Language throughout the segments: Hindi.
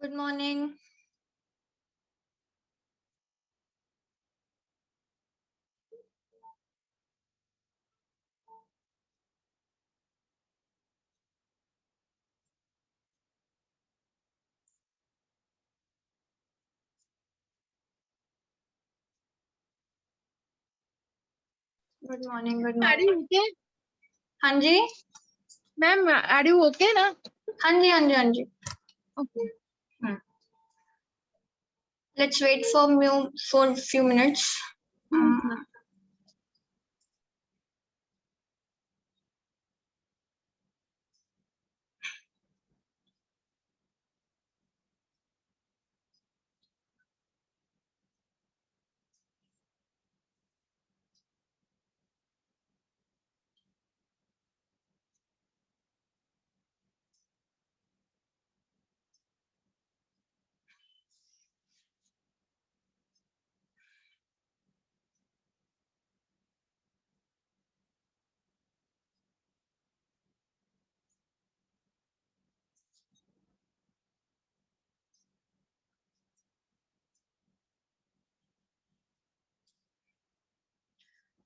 Good morning. Good morning. Good Are you morning. okay? हाँ जी, Ma'am, are you okay ना? हाँ जी, हाँ जी, हाँ जी। Okay. Let's wait for few minutes.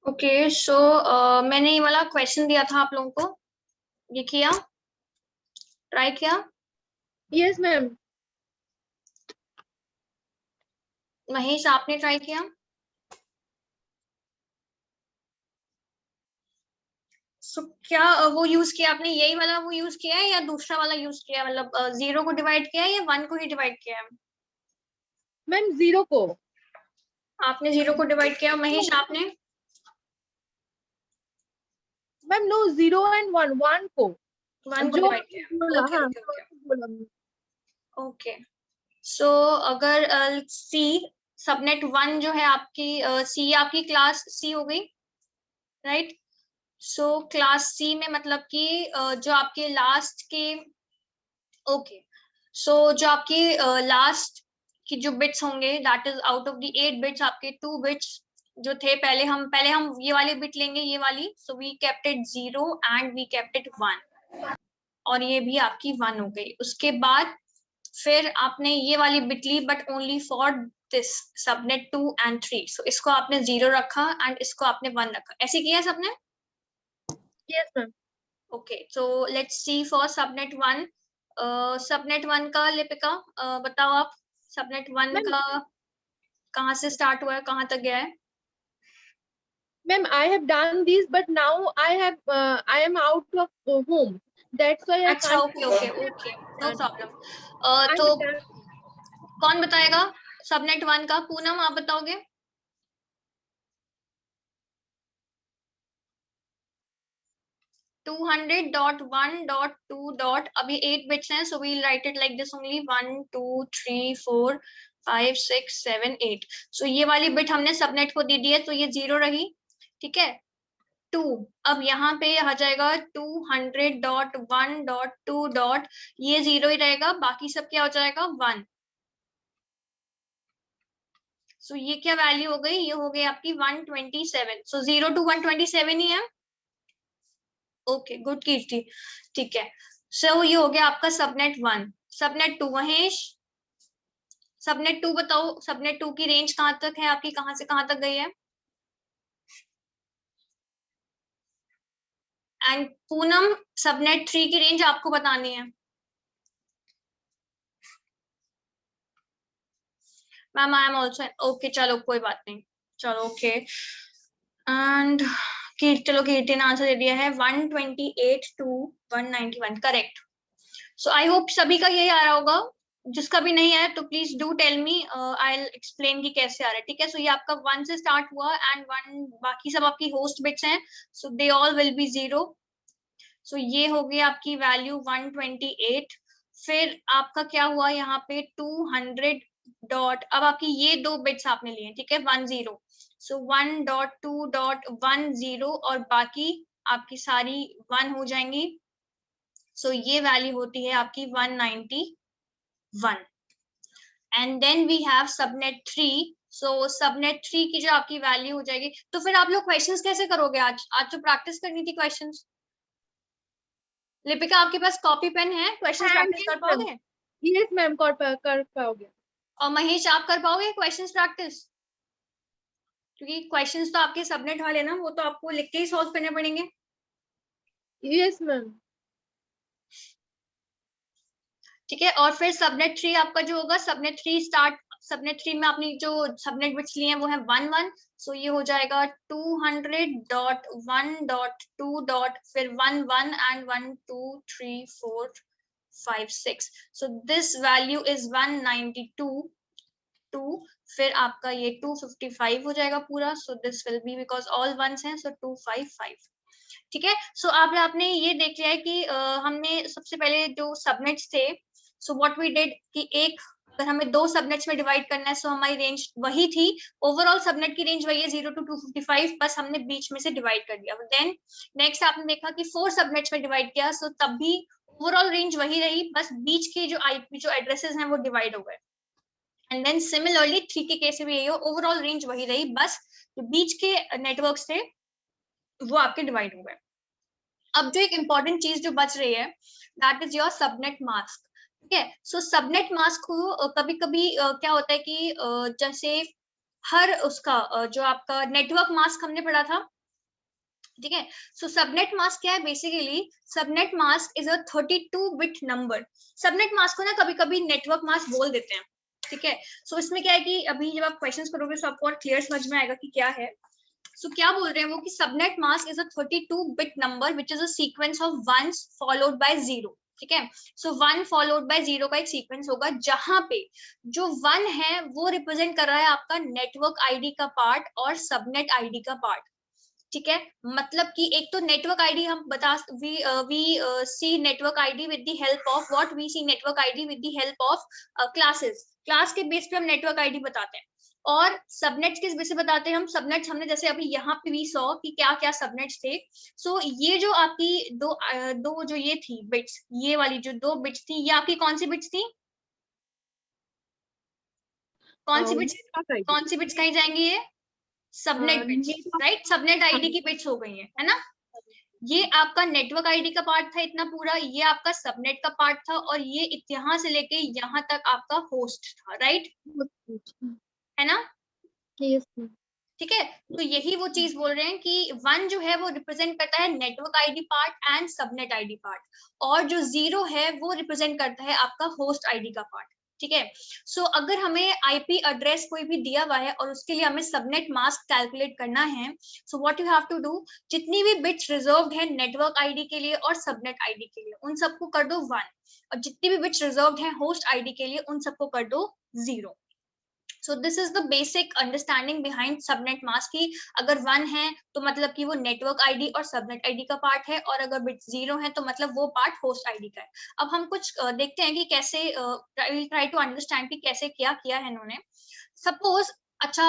Okay, so मैंने ये वाला क्वेश्चन दिया था आप लोगों को, ये किया, ट्राई किया। Yes, ma'am. महेश, आपने ट्राई किया? सो क्या वो यूज किया आपने, यही वाला वो यूज किया है या दूसरा वाला यूज किया है? मतलब 0 को डिवाइड किया है या 1 को ही डिवाइड किया है? Ma'am, 0 को. आपने 0 को डिवाइड किया। महेश, आपने? Ma'am, no, 0 and 1. 1 को. 1 को जो डिवाइड किया। बोला, ओके हाँ, ओके ओके बोला. ओके। सो अगर सी सबनेट 1 जो है आपकी, सी आपकी क्लास सी हो गई, राइट? सो क्लास सी में मतलब कि जो आपके लास्ट के, ओके, सो जो आपकी लास्ट की जो बिट्स होंगे, that is out of the 8 bits, आपके 2 बिट्स जो थे, पहले हम ये वाली बिट लेंगे, ये वाली। So we kept it 0 and we kept it 1, और ये भी आपकी 1 हो गई। उसके बाद फिर आपने ये वाली बिट ली, but only for this subnet 2 and 3। सो इसको आपने 0 रखा एंड इसको आपने 1 रखा। ऐसे किया है सबने? Yes, ma'am. Okay, so let's see for subnet 1। Subnet 1 का लिपिका बताओ आप, सबनेट 1 Ma'am, का कहाँ से स्टार्ट हुआ है, कहाँ तक गया है? ma'am, I have done this, but now I am out of home. That's why I अच्छा, can't. Okay okay okay, no problem. I तो have done. कौन बताएगा सबनेट 1 का? पूनम, आप बताओगे? 200.1.2. अभी 8 बिट्स हैं, so we'll write it like this only, 1 2 3 4 5 6 7 8। सो ये वाली बिट हमने सबनेट को दे दी है, तो ये 0 रही, ठीक है। 2, अब यहाँ पे आ जाएगा 200.1.2. ये 0 ही रहेगा, बाकी सब क्या हो जाएगा? 1। सो ये क्या वैल्यू हो गई? ये हो गई आपकी 127। सो 0 to 127 ही है। ओके, गुड कीर्ति, ठीक है। सो ये हो गया आपका सबनेट 1। सबनेट 2, महेश, सबनेट 2 बताओ, सबनेट 2 की रेंज कहाँ तक है आपकी, कहाँ से कहाँ तक गई है? एंड पूनम, सबनेट 3 की रेंज आपको बतानी है। Ma'am, I am also okay, चलो कोई बात नहीं, चलो ओके। एंड चलो, कीर्ति ने आंसर दे दिया है 128 to 191, correct. So I hope सभी का यही आ रहा होगा। जिसका भी नहीं आया तो please do tell me, I will explain कि कैसे आ रहा है, ठीक है। सो ये आपका 1 से स्टार्ट हुआ एंड 1, बाकी सब आपकी होस्ट बिट्स हैं, सो दे ऑल विल बी 0। सो ये हो गई आपकी वैल्यू 128। फिर आपका क्या हुआ यहाँ पे 200 डॉट, अब आपकी ये 2 बिट्स आपने लिए, ठीक है, 10। सो 1.2.10 और बाकी आपकी सारी 1 हो जाएंगी। सो ये वैल्यू होती है आपकी 191। And then we have subnet 3। So subnet 3 की जो आपकी वैल्यू हो जाएगी, तो फिर आप लोग क्वेश्चंस कैसे करोगे? आज तो प्रैक्टिस करनी थी क्वेश्चंस। लिपिका, आपके पास कॉपी पेन है? क्वेश्चंस प्रैक्टिस कर Yes, ma'am. पाओगे? यस मैम, कर पाओगे। और महेश आप कर पाओगे क्वेश्चंस प्रैक्टिस? क्योंकि क्वेश्चंस तो आपके सबनेट वाले ना, वो तो आपको लिख के ही सॉल्व करने पड़ेंगे। Yes ma'am. ठीक है, और फिर सबनेट 3 आपका जो होगा, सबनेट 3 स्टार्ट, सबनेट 3 में आपने जो सबनेट बिट्स लिए हैं वो है 1 1, सो ये हो जाएगा 200.1.2 डॉट फिर 1 1 and 1 2 3 4 5 6, so this value is 192.2, फिर आपका ये 255 हो जाएगा पूरा, so this will be because all ones हैं, सो 255। ठीक है, सो आपने ये देख लिया है कि हमने सबसे पहले जो सबनेट्स थे, सो व्हाट वी डिड कि एक, अगर हमें 2 सबनेट्स में डिवाइड करना है, सो हमारी रेंज वही थी, ओवरऑल सबनेट की रेंज वही है 0 to 255, बस हमने बीच में से डिवाइड कर दिया। देन नेक्स्ट आपने देखा कि 4 सबनेट्स में डिवाइड किया, सो तब भी ओवरऑल रेंज वही रही, बस बीच के जो आईपी जो एड्रेसेस हैं वो डिवाइड हो गए। एंड देन सिमिलरली 3 के केस में भी यही हो, ओवरऑल रेंज वही रही, बस जो बीच के नेटवर्क्स थे वो आपके डिवाइड हो गए। अब जो एक इंपॉर्टेंट चीज जो बच रही है, that is your subnet mask. ठीक है, सो सबनेट मास्क को कभी कभी क्या होता है कि जैसे हर उसका जो आपका नेटवर्क मास्क हमने पढ़ा था, ठीक है, सो सबनेट मास्क क्या है basically, subnet mask is a 32 bit number. Subnet mask को ना कभी कभी नेटवर्क मास्क बोल देते हैं। ठीक है, सो इसमें क्या है कि अभी जब आप क्वेश्चंस करोगे तो आपको और क्लियर समझ में आएगा कि क्या है। सो क्या बोल रहे हैं वो कि subnet mask is a 32 bit number which is a sequence of ones followed by 0। ठीक है, सो 1 फॉलोड बाय 0 का एक सीक्वेंस होगा, जहां पे जो 1 है वो रिप्रेजेंट कर रहा है आपका नेटवर्क आईडी का पार्ट और सबनेट आईडी का पार्ट। ठीक है, मतलब कि एक तो नेटवर्क आईडी हम बता, we see network ID with the help of what, we see network ID with the help of classes, class के बेस पे हम नेटवर्क आईडी बताते हैं। और सबनेट्स किस बेस पे बताते हैं हम, सबनेट्स हमने जैसे अभी यहाँ पे वी सॉ कि क्या क्या सबनेट्स थे। सो ये जो आपकी दो जो ये थी बिट्स, ये वाली जो 2 बिट्स थी, ये आपकी कौन सी बिट्स थी, कौन सी बिट्स, कौन सी बिट्स कहीं जाएंगी, ये subnet bits, right, subnet ID की बिट्स हो गई है ना। ये आपका नेटवर्क आईडी का पार्ट था इतना पूरा, ये आपका सबनेट का पार्ट था, और ये यहाँ से लेके यहाँ तक आपका होस्ट था, राइट, है ना। यस। ठीक है, तो यही वो चीज बोल रहे हैं कि 1 जो है वो रिप्रेजेंट करता है network ID part and subnet ID part, और जो 0 है वो रिप्रेजेंट करता है आपका होस्ट आईडी का पार्ट। ठीक है, सो अगर हमें आईपी एड्रेस कोई भी दिया हुआ है और उसके लिए हमें सबनेट मास्क कैलकुलेट करना है, so what you have to do, जितनी भी बिट्स रिजर्व्ड है नेटवर्क आईडी के लिए और सबनेट आईडी के लिए, उन सबको कर दो 1, और जितनी भी बिट्स रिजर्व्ड है होस्ट आईडी के लिए, उन सबको कर दो 0। सो this is the basic understanding behind subnet mask की, अगर 1 है तो मतलब कि वो नेटवर्क आईडी और सबनेट आईडी का पार्ट है, और अगर बिट 0 है तो मतलब वो पार्ट होस्ट आईडी का है। अब हम कुछ देखते हैं कि कैसे, ट्राई टू अंडरस्टैंड कि कैसे किया है इन्होंने। सपोज, अच्छा,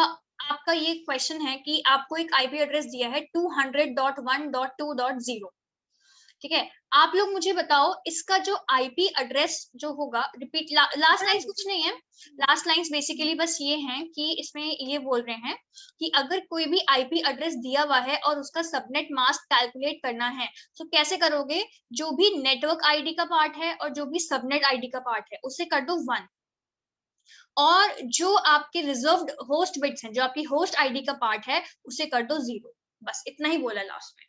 आपका ये क्वेश्चन है कि आपको एक आईपी एड्रेस दिया है 200.1.2.0। ठीक है, आप लोग मुझे बताओ इसका जो आईपी एड्रेस जो होगा, रिपीट, लास्ट लाइंस कुछ नहीं है, लास्ट लाइंस बेसिकली बस ये हैं कि इसमें ये बोल रहे हैं कि अगर कोई भी आईपी एड्रेस दिया हुआ है और उसका सबनेट मास्क कैलकुलेट करना है, तो कैसे करोगे, जो भी नेटवर्क आईडी का पार्ट है और जो भी सबनेट आईडी का पार्ट है उसे कर दो 1, और जो आपके रिजर्व्ड होस्ट बिट्स हैं, जो आपकी होस्ट आईडी का पार्ट है, उसे कर दो 0। बस इतना ही बोला लास्ट में।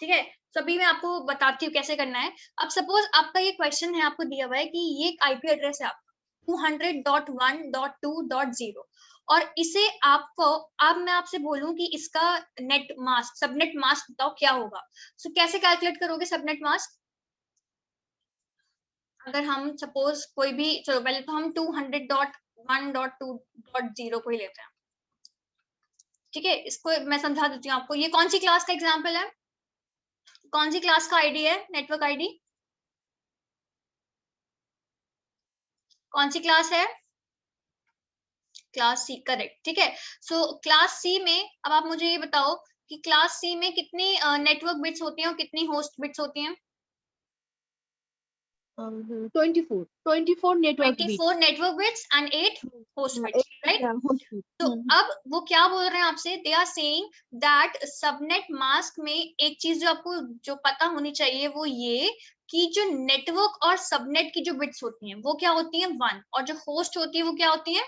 ठीक है, सभी मैं आपको बताती हूँ कैसे करना है। अब सपोज आपका ये क्वेश्चन है, आपको दिया हुआ है कि ये एक आईपी एड्रेस है आपका 200.1.2.0, और इसे आपको, अब मैं आपसे बोलूं कि इसका नेट मास्क, सबनेट मास्क बताओ क्या होगा। सो कैसे कैलकुलेट करोगे सबनेट मास्क, अगर हम सपोज कोई भी, चलो पहले तो हम 200.1.2.0 को ही लेते हैं। ठीक है, इसको मैं समझा देती हूँ आपको, ये कौन सी क्लास का एग्जाम्पल है, कौन सी क्लास का आईडी है, नेटवर्क आईडी कौन सी क्लास है, क्लास सी, करेक्ट। ठीक है, सो क्लास सी में अब आप मुझे ये बताओ कि क्लास सी में कितनी नेटवर्क बिट्स होती हैं और कितनी होस्ट बिट्स होती हैं। 24 network bits. 24 network bits and 8 host bits, right? Yeah, host bits. तो अब वो क्या बोल रहे हैं आपसे, they are saying that subnet mask में एक चीज जो आपको जो पता होनी चाहिए वो ये कि जो नेटवर्क और सबनेट की जो बिट्स होती हैं वो क्या होती हैं 1, और जो होस्ट होती है वो क्या होती है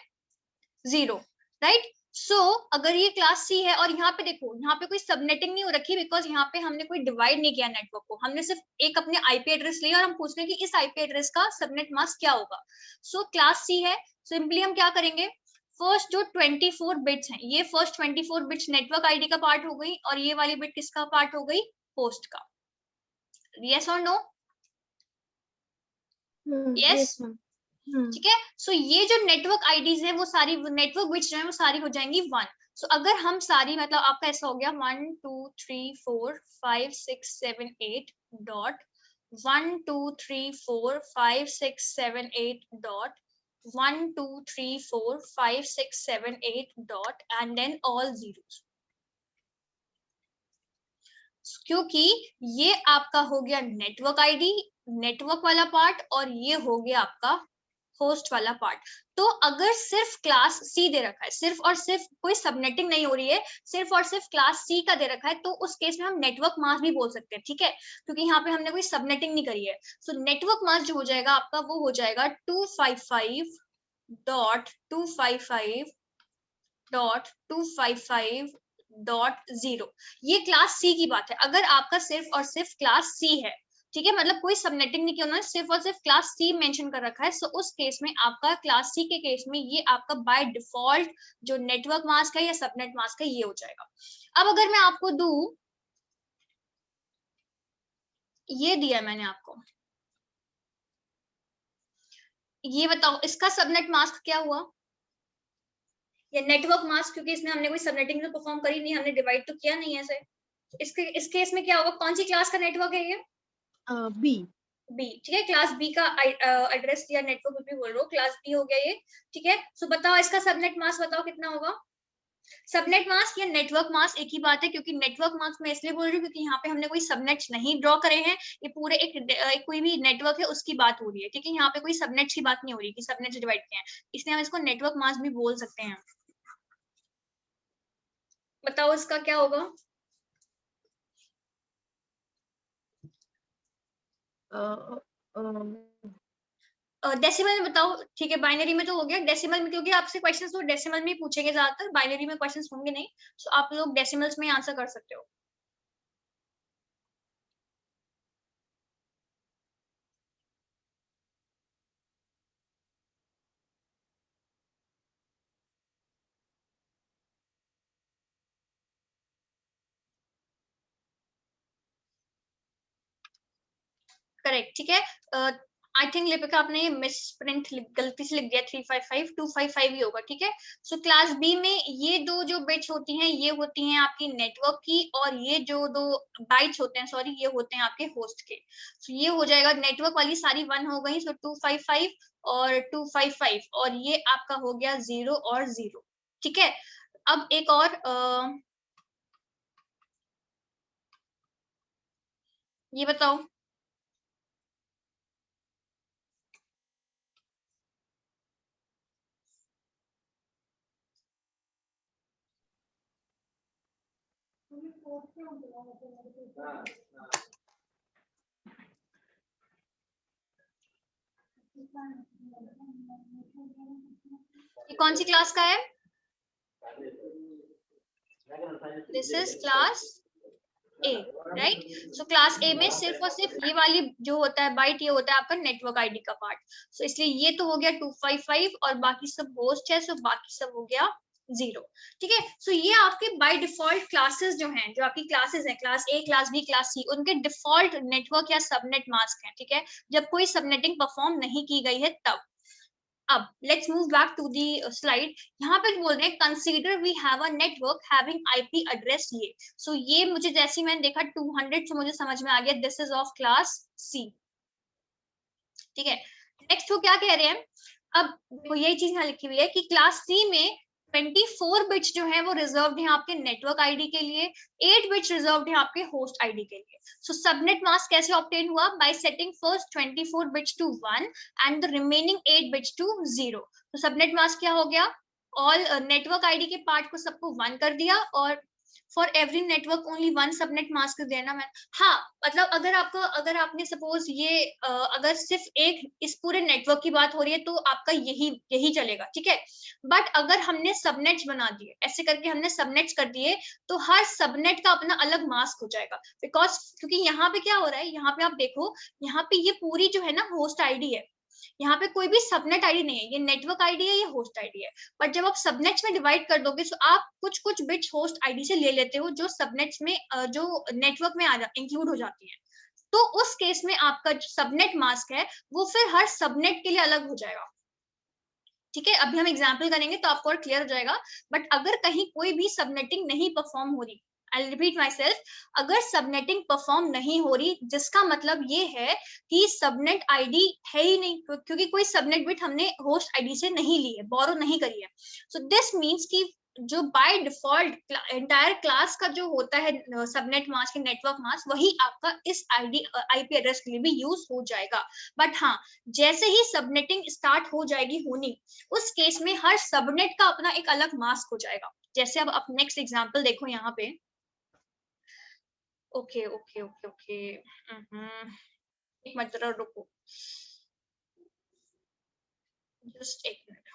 0, राइट? सो अगर ये क्लास सी है और यहाँ पे देखो यहाँ पे कोई सबनेटिंग नहीं हो रखी, बिकॉज यहाँ पे हमने कोई डिवाइड नहीं किया नेटवर्क को, हमने सिर्फ एक अपने आईपी एड्रेस लिया और हम पूछ रहे हैं कि इस आईपी एड्रेस का सबनेट मास्क क्या होगा। सो क्लास सी है, सिंपली हम क्या करेंगे, फर्स्ट जो 24 बिट्स हैं ये फर्स्ट 24 बिट्स नेटवर्क आईडी का पार्ट हो गई, और ये वाली बिट किसका पार्ट हो गई, होस्ट का। यस और नो? यस, ठीक है। सो ये जो नेटवर्क आईडीज है वो सारी नेटवर्क बिट्स जो है वो सारी हो जाएंगी 1। सो अगर हम सारी मतलब आपका ऐसा हो गया 1 2 3 4 5 6 7 8 dot 1 2 3 4 5 6 7 8 dot 1 2 3 4 5 6 7 8 dot and then all zeros, क्योंकि ये आपका हो गया नेटवर्क आईडी नेटवर्क वाला पार्ट और ये हो गया आपका होस्ट वाला पार्ट। तो अगर सिर्फ क्लास सी दे रखा है, सिर्फ और सिर्फ कोई सबनेटिंग नहीं हो रही है, सिर्फ और सिर्फ क्लास सी का दे रखा है, तो उस केस में हम नेटवर्क मास्क भी बोल सकते हैं, ठीक है, क्योंकि यहाँ पे हमने कोई सबनेटिंग नहीं करी है। सो नेटवर्क मास्क जो हो जाएगा आपका वो हो जाएगा 255.255.255.0। ये क्लास सी की बात है। अगर आपका सिर्फ और सिर्फ क्लास सी है, ठीक है, मतलब कोई सबनेटिंग नहीं किया उन्होंने, सिर्फ और सिर्फ क्लास सी मेंशन कर रखा है, सो उस केस में आपका क्लास सी के केस में ये आपका बाय डिफॉल्ट जो नेटवर्क मास्क है या सबनेट मास्क है ये हो जाएगा। अब अगर मैं आपको दूं, ये दिया मैंने आपको, ये बताओ इसका सबनेट मास्क क्या हुआ, या नेटवर्क मास्क, क्योंकि इसमें हमने कोई सबनेटिंग तो परफॉर्म करी नहीं, हमने डिवाइड तो किया नहीं है ऐसे। इस केस में क्या होगा, कौन सी क्लास का नेटवर्क है ये, बी। बी, ठीक है, क्लास बी का एड्रेस या नेटवर्क भी बोल रहे हो, क्लास बी हो गया ये, ठीक है। सो बताओ इसका सबनेट मास्क बताओ कितना होगा। सबनेट मास्क या नेटवर्क मास्क एक ही बात है, क्योंकि नेटवर्क मास्क मैं इसलिए बोल रही हूँ क्योंकि यहाँ पे हमने कोई सबनेट्स नहीं ड्रॉ करे हैं, ये पूरे एक कोई भी नेटवर्क है उसकी बात हो रही है, ठीक है, यहाँ पे कोई सबनेट्स की बात नहीं हो रही कि सबनेट्स डिवाइड किए हैं, इसलिए हम इसको नेटवर्क मास्क भी बोल सकते हैं। बताओ इसका क्या होगा। डेसिमल में बताओ, ठीक है, बाइनरी में तो हो गया, डेसिमल में क्योंकि आपसे क्वेश्चंस तो डेसिमल में ही पूछेंगे ज्यादातर, बाइनरी में क्वेश्चंस होंगे नहीं, सो आप लोग डेसिमल्स में आंसर कर सकते हो। करेक्ट, ठीक है। आई थिंक लिपिका आपने मिस प्रिंट गलती से लिख दिया, 355 255 ही होगा, ठीक है। सो क्लास बी में ये दो जो बिट्स होती हैं ये होती हैं आपकी नेटवर्क की, और ये जो दो बाइट्स होते हैं, सॉरी, ये होते हैं आपके होस्ट के। सो ये हो जाएगा, नेटवर्क वाली सारी 1 हो गई, सो 255 और 255, और ये आपका हो गया 0 और 0, ठीक है। अब एक और ये बताओ, ये कौन सी क्लास का है, this is class A, right. So class ए में सिर्फ और सिर्फ ये वाली जो होता है बाइट, ये होता है आपका नेटवर्क आईडी का पार्ट। सो इसलिए ये तो हो गया 255 और बाकी सब होस्ट है, सो बाकी सब हो गया 0, ठीक है। सो ये आपके बाय डिफॉल्ट क्लासेस जो हैं, जो आपकी क्लासेस हैं, class A, class B, class C, उनके डिफॉल्ट नेटवर्क या सबनेट मास्क हैं, ठीक है, जब कोई सबनेटिंग परफॉर्म नहीं की गई है तब। अब let's move back to the slide. यहाँ पे बोल रहे हैं consider we have a network having IP address ये। सो ये मुझे जैसे मैंने देखा 200 से मुझे समझ में आ गया this is of class C, ठीक है। नेक्स्ट वो क्या कह रहे हैं, अब यही चीज यहाँ लिखी हुई है कि क्लास सी में 24 बिट्स जो है वो रिजर्व्ड है आपके नेटवर्क आईडी के लिए, 8 बिट्स रिजर्व्ड है आपके होस्ट आईडी के लिए. सो सबनेट मास्क कैसे ऑब्टेन हुआ? By setting first 24 bits to 1 and the remaining 8 bits to 0. तो सबनेट मास्क क्या हो गया? ऑल नेटवर्क आईडी के पार्ट को सबको 1 कर दिया और for every network only 1 subnet mask देना. मैं हाँ मतलब अगर आपने सपोज ये अगर सिर्फ एक इस पूरे नेटवर्क की बात हो रही है तो आपका यही चलेगा, ठीक है. बट अगर हमने सबनेट्स बना दिए, ऐसे करके हमने सबनेट्स कर दिए, तो हर सबनेट का अपना अलग मास्क हो जाएगा. बिकॉज क्योंकि यहाँ पे क्या हो रहा है, यहाँ पे आप देखो, यहाँ पे ये पूरी जो है ना होस्ट आईडी है, यहाँ पे कोई भी सबनेट आईडी नहीं है, ये नेटवर्क आईडी है, ये होस्ट आईडी है. बट जब आप सबनेट्स में डिवाइड कर दोगे तो आप कुछ बिट्स होस्ट आईडी से ले लेते हो जो सबनेट्स में जो नेटवर्क में इंक्लूड हो जाती है. तो उस केस में आपका जो सबनेट मास्क है वो फिर हर सबनेट के लिए अलग हो जाएगा. ठीक है, अभी हम एग्जाम्पल करेंगे तो आपको और क्लियर हो जाएगा. बट अगर कहीं कोई भी सबनेटिंग नहीं परफॉर्म हो रही, आई रिपीट माई सेल्फ, अगर सबनेटिंग परफॉर्म नहीं हो रही, जिसका मतलब ये है कि सबनेट आईडी है ही नहीं, क्योंकि कोई सबनेट बिट हमने होस्ट आईडी से नहीं ली है, बोरो नहीं करी है. सो दिस मीन्स कि जो बाय डिफॉल्ट एंटायर क्लास का जो होता है सबनेट मास्क, नेटवर्क मास्क, वही आपका इस आईडी आईपी एड्रेस के लिए भी यूज हो जाएगा. बट हाँ, जैसे ही सबनेटिंग स्टार्ट हो जाएगी होनी, उस केस में हर सबनेट का अपना एक अलग मास्क हो जाएगा. जैसे अब आप नेक्स्ट एग्जांपल देखो यहाँ पे. ओके ओके ओके ओके एक मिनट जरा रुको, जस्ट एक मिनट.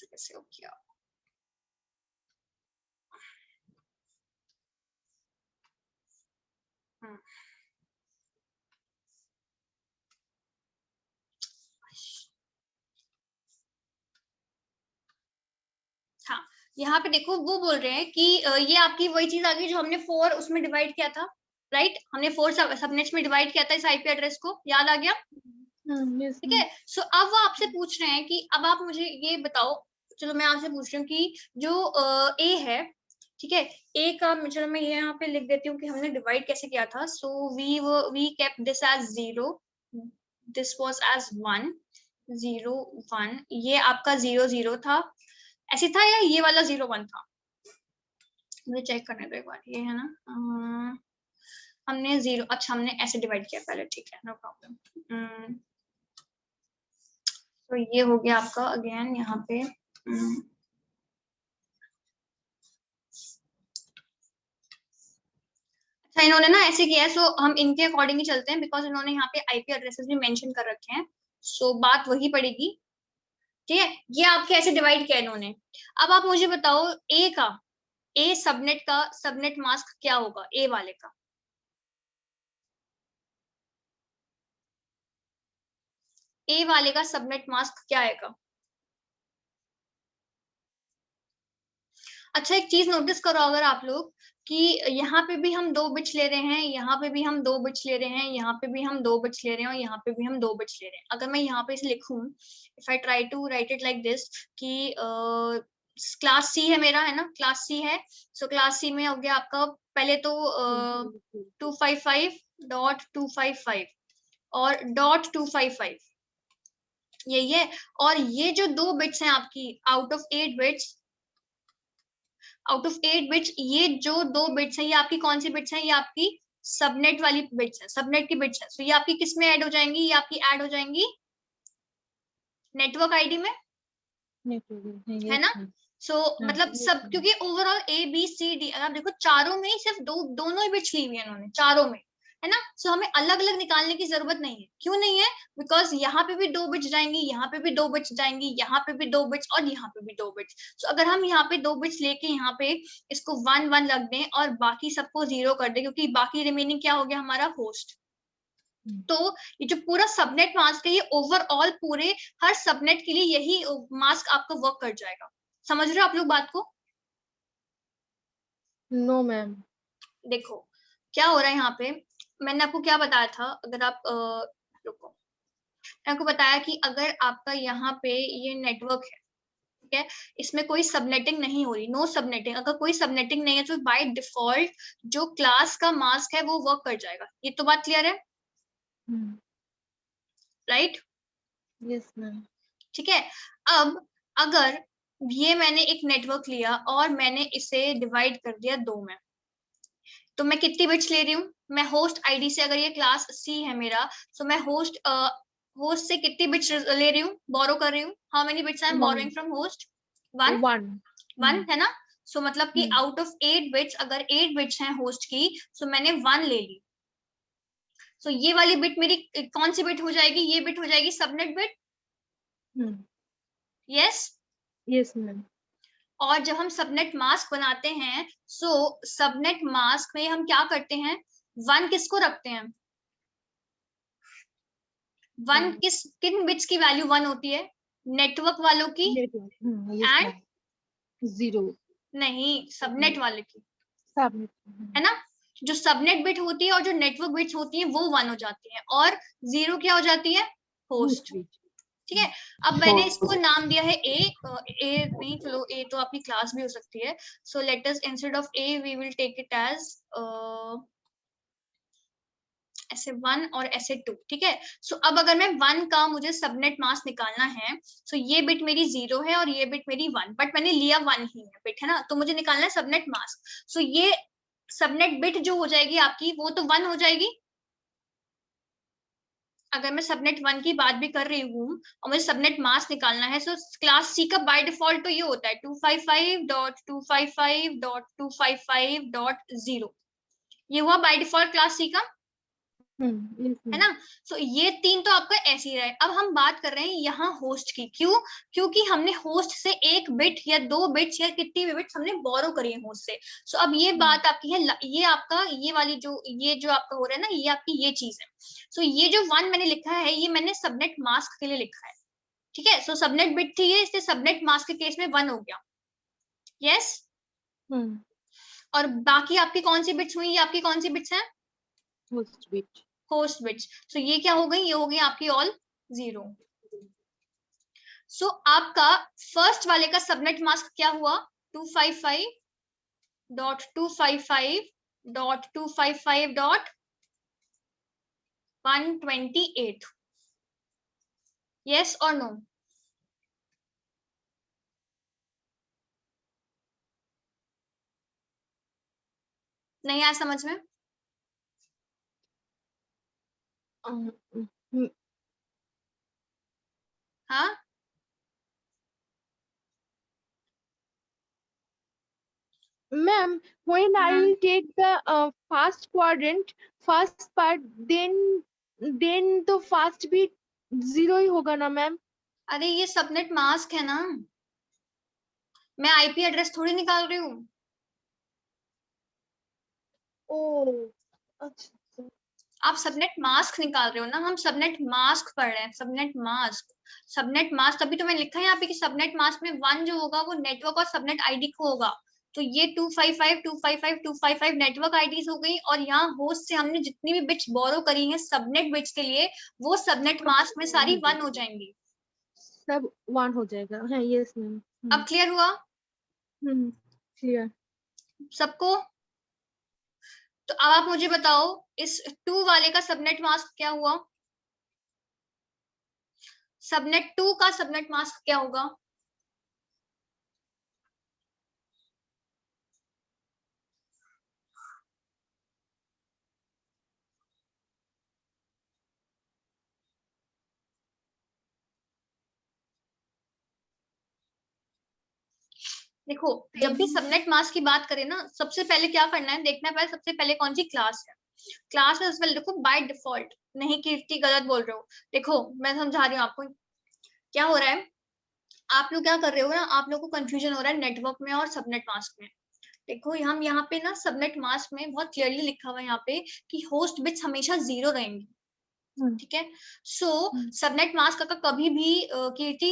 कैसे हो गया? हाँ, यहाँ पे देखो वो बोल रहे हैं कि ये आपकी वही चीज आ गई जो हमने 4 उसमें डिवाइड किया था, राइट. हमने 4 सबनेट्स में डिवाइड किया था इस आईपी एड्रेस को, याद आ गया? ठीक है. सो अब वो आपसे पूछ रहे हैं कि अब आप मुझे ये बताओ, चलो मैं आपसे पूछ रही हूँ कि जो ए है, ठीक है, ए का चलो मैं ये यहाँ पे लिख देती हूँ कि हमने डिवाइड कैसे किया था. So we kept this as 0, this was as 1 0 1, ये आपका 0 0 था, ऐसे था, या ये वाला 0 1 था? मुझे चेक करने दो एक बार, ये है ना, हमने 0, अच्छा हमने ऐसे डिवाइड किया पहले, ठीक है, नो प्रॉब्लम. तो ये हो गया आपका अगेन यहाँ पे. अच्छा इन्होंने ना ऐसे किया है, सो हम इनके अकॉर्डिंग ही चलते हैं, बिकॉज इन्होंने यहाँ पे आईपी एड्रेसेस भी मेंशन कर रखे हैं, सो बात वही पड़ेगी. ठीक है, ये आपके ऐसे डिवाइड किया इन्होंने. अब आप मुझे बताओ ए सबनेट का सबनेट मास्क क्या होगा, ए वाले का? ए वाले का सबनेट मास्क क्या आएगा? अच्छा एक चीज नोटिस करो अगर आप लोग, कि यहाँ पे भी हम 2 बिट्स ले रहे हैं, यहाँ पे भी हम 2 बिट्स ले रहे हैं, यहाँ पे भी हम 2 बिट्स ले रहे हैं, और यहाँ पे भी हम 2 बिट्स ले रहे हैं. अगर मैं यहाँ पे इसे लिखूं, if I try to write it like this, कि क्लास सी है मेरा, है ना, क्लास सी है. सो क्लास सी में हो गया आपका पहले तो 255.255 और .255, यही है. और ये जो 2 बिट्स हैं आपकी आउट ऑफ 8 बिट्स, ये जो 2 बिट्स हैं, ये आपकी कौन सी बिट्स हैं? ये आपकी सबनेट वाली बिट्स है, सबनेट की बिट्स है. तो ये आपकी किस में ऐड हो जाएंगी? ये आपकी ऐड हो जाएंगी नेटवर्क आईडी में, है ना. सो मतलब सब, क्योंकि overall A B C D अगर आप देखो चारों में ही सिर्फ दोनों ही बिट्स ली हुई है इन्होंने, चारों में, है ना. सो हमें अलग अलग निकालने की जरूरत नहीं है. क्यों नहीं है? बिकॉज यहाँ पे भी 2 बिट्स जाएंगी, यहाँ पे भी 2 बिट्स जाएंगी, यहाँ पे भी 2 बिट्स और यहाँ पे भी 2 बिट्स. सो अगर हम यहाँ पे 2 बिट्स लेके यहाँ पे इसको 1 1 रख दें और बाकी सबको 0 कर दें, क्योंकि बाकी रिमेनिंग क्या हो गया हमारा होस्ट. तो ये जो पूरा सबनेट मास्क है, ये ओवरऑल पूरे हर सबनेट के लिए यही मास्क आपका वर्क कर जाएगा. समझ रहे हो आप लोग बात को? No ma'am. देखो क्या हो रहा है यहाँ पे, मैंने आपको क्या बताया था, अगर आप रुको, मैंने आपको बताया कि अगर आपका यहाँ पे ये नेटवर्क है, ठीक है, इसमें कोई सबनेटिंग नहीं हो रही, नो सबनेटिंग, अगर कोई सबनेटिंग नहीं है तो बाय डिफॉल्ट जो क्लास का मास्क है वो वर्क कर जाएगा. ये तो बात क्लियर है, राइट? Yes ma'am. ठीक है। अब अगर ये मैंने एक नेटवर्क लिया और मैंने इसे डिवाइड कर दिया 2 में, तो मैं कितनी बिट्स ले रही हूँ? मैं होस्ट आईडी से, अगर ये क्लास सी है मेरा, तो मैं होस्ट से कितनी बिट्स ले रही हूँ, बोरो कर रही हूँ? How many bits I am borrowing from host? 1 है ना। सो मतलब कि आउट ऑफ 8 बिट्स, अगर 8 बिट्स हैं होस्ट की, सो मैंने 1 ले ली। सो ये वाली बिट मेरी कौन सी बिट हो जाएगी? ये बिट हो जाएगी subnet bit. Yes yes ma'am. और जब हम सबनेट मास्क बनाते हैं, सो सबनेट मास्क में हम क्या करते हैं? 1 किसको रखते हैं? 1 किन बिट्स की वैल्यू 1 होती है? नेटवर्क वालों की एंड 0 नहीं, सबनेट वाले की, सबनेट है ना। जो सबनेट बिट होती है और जो नेटवर्क बिट्स होती है वो 1 हो जाती है, और 0 क्या हो जाती है? होस्ट। ठीक है। अब मैंने इसको नाम दिया है ए नहीं, चलो ए तो आपकी क्लास भी हो सकती है। So let us instead of A we will take it as SA1 और SA2। ठीक है। सो अब अगर मैं 1 का मुझे सबनेट मास्क निकालना है, सो ये बिट मेरी 0 है और ये बिट मेरी 1, बट मैंने लिया 1 ही है बिट, है ना। तो मुझे निकालना है सबनेट मास्क। सो ये सबनेट बिट जो हो जाएगी आपकी, वो तो 1 हो जाएगी। अगर मैं सबनेट 1 की बात भी कर रही हूँ और मुझे सबनेट मास्क निकालना है, सो क्लास सी का बाय डिफॉल्ट तो ये होता है 255.255.255.0। ये हुआ बाय डिफॉल्ट क्लास सी का, है ना। सो ये 3 तो आपका ऐसे ही रहे। अब हम बात कर रहे हैं यहाँ होस्ट की। क्यों? क्योंकि हमने होस्ट से 1 बिट या 2 बिट्स या कितनी भी बिट्स हमने बोरो करी है होस्ट से। सो अब ये बात आपकी है, ये आपका ये वाली ये जो आपका हो रहा है ना, ये आपकी ये चीज है। सो ये जो 1 मैंने लिखा है, ये मैंने सबनेट मास्क के लिए लिखा है। ठीक है। सो सबनेट बिट थी ये, इसलिए सबनेट मास्क के केस में 1 हो गया। यस। और बाकी आपकी कौन सी बिट्स हुई? ये आपकी कौन सी बिट्स हैं? Host bit. Host bits. So ये क्या हो गई? ये हो गई आपकी ऑल 0। सो आपका फर्स्ट वाले का सबनेट मास्क क्या हुआ? 255.255.255.128। यस और नो? नहीं आया समझ में? हाँ। Ma'am, when I will take the first quadrant, first part, then the first bit 0 ही होगा ना मैम? अरे ये सबनेट मास्क है ना, मैं आईपी एड्रेस थोड़ी निकाल रही हूँ। ओह अच्छा। आप सबनेट मास्क निकाल रहे हो ना, हम सबनेट मास्क पढ़ रहे हैं। सबनेट मास्क, सबनेट मास्क तभी तो मैंने लिखा है यहाँ पे कि सबनेट मास्क में 1 जो होगा वो नेटवर्क और सबनेट आईडी को होगा। तो ये 255.255.255 नेटवर्क आईडीज हो गई, और यहाँ होस्ट से हमने जितनी भी बिट्स बोरो करी हैं सबनेट बिट्स के लिए, वो सबनेट मास्क में सारी 1 हो जाएंगी। सब 1 हो जाएगा। हाँ यस मैम। अब क्लियर हुआ? क्लियर सबको? तो अब आप मुझे बताओ, इस 2 वाले का सबनेट मास्क क्या हुआ? सबनेट 2 का सबनेट मास्क क्या होगा? देखो, जब भी सबनेट मास्क की बात करें ना, सबसे पहले क्या करना है, देखना है पहले सबसे पहले कौन सी क्लास है। क्लास में सबसे पहले देखो बाय डिफॉल्ट, नहीं कीर्ति गलत बोल रहे हो, देखो मैं समझा रही हूँ आपको क्या हो रहा है। आप लोग क्या कर रहे हो ना, आप लोग को कंफ्यूजन हो रहा है नेटवर्क में और सबनेट मास्क में। देखो हम यहाँ पे ना सबनेट मास्क में बहुत क्लियरली लिखा हुआ है यहाँ पे कि होस्ट बिट्स हमेशा 0 रहेंगी। ठीक है। सो सबनेट मास्क का कभी भी कीर्ति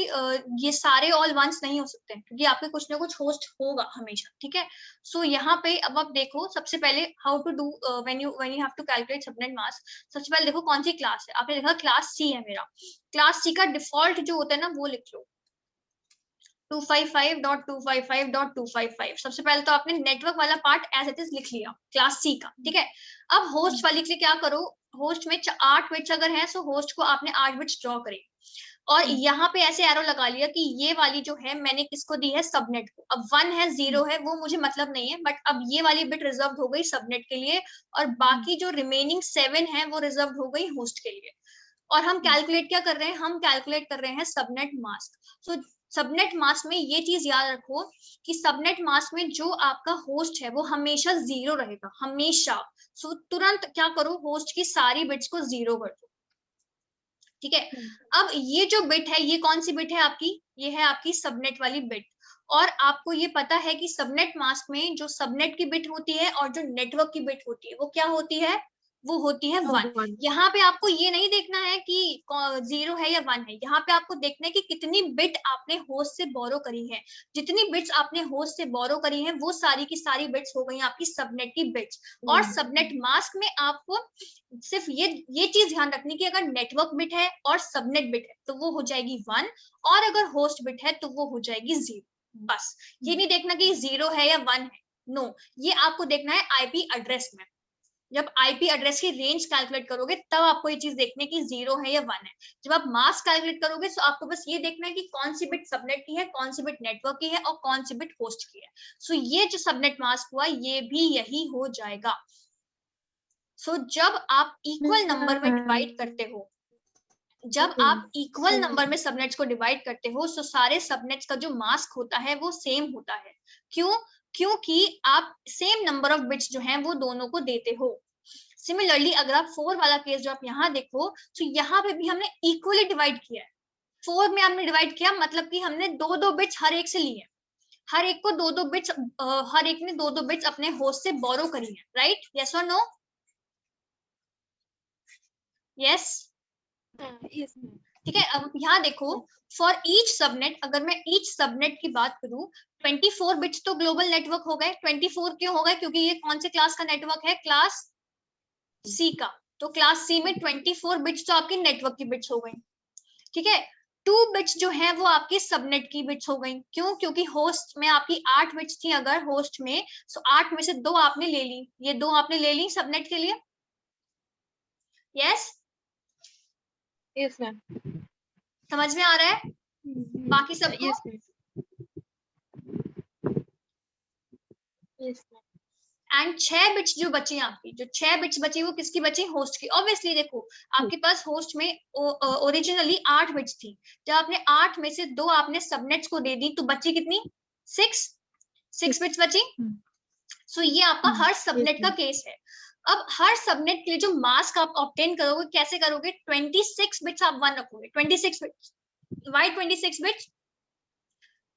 ये सारे ऑल वंस नहीं हो सकते, क्योंकि आपके कुछ ना कुछ होस्ट होगा हमेशा। ठीक है। सो यहाँ पे अब आप देखो सबसे पहले how to do when you have to calculate subnet mask. सबसे पहले देखो कौन सी क्लास है, आपने लिखा क्लास सी है मेरा। क्लास सी का डिफॉल्ट जो होता है ना वो लिख लो 255.255.255। सबसे पहले तो आपने नेटवर्क वाला पार्ट एज इट इज लिख लिया क्लास सी का। ठीक है। अब होस्ट वाले के लिए क्या करो, होस्ट में 8 बिट्स अगर है, सो होस्ट को आपने 8 बिट्स ड्रॉ करे, और यहाँ पे ऐसे एरो लगा लिया कि ये वाली जो है मैंने किसको दी है, सबनेट को। अब 1 है 0 है वो मुझे मतलब नहीं है, बट अब ये वाली बिट रिजर्व हो गई सबनेट के लिए, और बाकी जो रिमेनिंग 7 है वो रिजर्व हो गई होस्ट के लिए। और हम कैलकुलेट क्या कर रहे हैं, हम कैलकुलेट कर रहे हैं सबनेट मास्क। सो सबनेट मास्क में ये चीज याद रखो कि सबनेट मास्क में जो आपका होस्ट है वो हमेशा 0 रहेगा, हमेशा। सो तुरंत क्या करो, होस्ट की सारी बिट्स को 0 कर दो, ठीक है। अब ये जो बिट है ये कौन सी बिट है आपकी, ये है आपकी सबनेट वाली बिट। और आपको ये पता है कि सबनेट मास्क में जो सबनेट की बिट होती है और जो नेटवर्क की बिट होती है वो क्या होती है, वो होती है 1। यहाँ पे आपको ये नहीं देखना है कि 0 है या 1 है, यहाँ पे आपको देखना है कि कितनी बिट आपने होस्ट से बोरो करी है। जितनी बिट्स आपने होस्ट से बोरो करी है वो सारी की सारी बिट्स हो गई आपकी सबनेट की बिट्स। और सबनेट मास्क में आपको सिर्फ ये चीज ध्यान रखनी कि अगर नेटवर्क बिट है और सबनेट बिट है तो वो हो जाएगी 1, और अगर होस्ट बिट है तो वो हो जाएगी 0। बस ये नहीं देखना कि 0 है या 1 है, नो, ये आपको देखना है आईपी एड्रेस में। जब आईपी एड्रेस की रेंज कैलकुलेट करोगे तब आपको ये चीज देखनी है कि 0 है या 1 है। जब आप मास्क कैलकुलेट करोगे तो आपको बस ये देखना है कि कौन सी बिट सबनेट की है, कौन सी बिट नेटवर्क की है और कौन सी बिट होस्ट की है। सो ये जो सबनेट मास्क हुआ ये भी यही हो जाएगा। सो जब आप इक्वल नंबर में डिवाइड करते हो, जब आप इक्वल नंबर में सबनेट्स को डिवाइड करते हो तो सारे सबनेट्स का जो मास्क होता है वो सेम होता है। क्यों, क्योंकि आप सेम नंबर ऑफ बिट्स जो हैं वो दोनों को देते हो। सिमिलरली अगर आप 4 वाला केस जो आप यहाँ देखो तो यहाँ पे भी हमने इक्वली डिवाइड किया है। 4 में हमने डिवाइड किया मतलब कि हमने 2-2 बिट्स हर एक से लिए, हर एक को 2-2 बिट्स, हर एक ने 2-2 बिट्स अपने होस्ट से बोरो करी है, राइट, यस और नो? यस, ठीक है। अब यहाँ देखो, फॉर ईच सबनेट, अगर मैं ईच सबनेट की बात करूं, 24 बिट्स तो ग्लोबल नेटवर्क हो गए। 24 क्यों हो गए, क्योंकि ये कौन से क्लास का नेटवर्क है, क्लास सी का। तो क्लास सी में 24 बिट्स तो आपकी नेटवर्क की बिट्स हो गई, ठीक है। 2 बिट्स जो है वो आपकी सबनेट की बिट्स हो गई। क्यों, क्योंकि होस्ट में आपकी 8 बिट्स थी अगर होस्ट में, सो 8 में से 2 आपने ले ली, ये 2 आपने ले ली सबनेट के लिए। यस, यस मैम, समझ में आ रहा है बाकी सबको? Yes ma'am, yes ma'am. And 6 bits जो बची आपकी, जो 6 बिट्स बची वो किसकी बची, होस्ट की। ऑब्वियसली देखो आपके पास होस्ट में ओरिजिनली 8 बिट्स थी, जब आपने 8 में से 2 आपने सबनेट्स को दे दी तो बची कितनी, 6 बिट्स बची। सो ये आपका हर सबनेट का केस है। अब हर सबनेट के लिए जो मास्क आप ऑब्टेन करोगे कैसे करोगे, 26 बिट्स आप 1 रखोगे, 26 bits. Why 26 bits,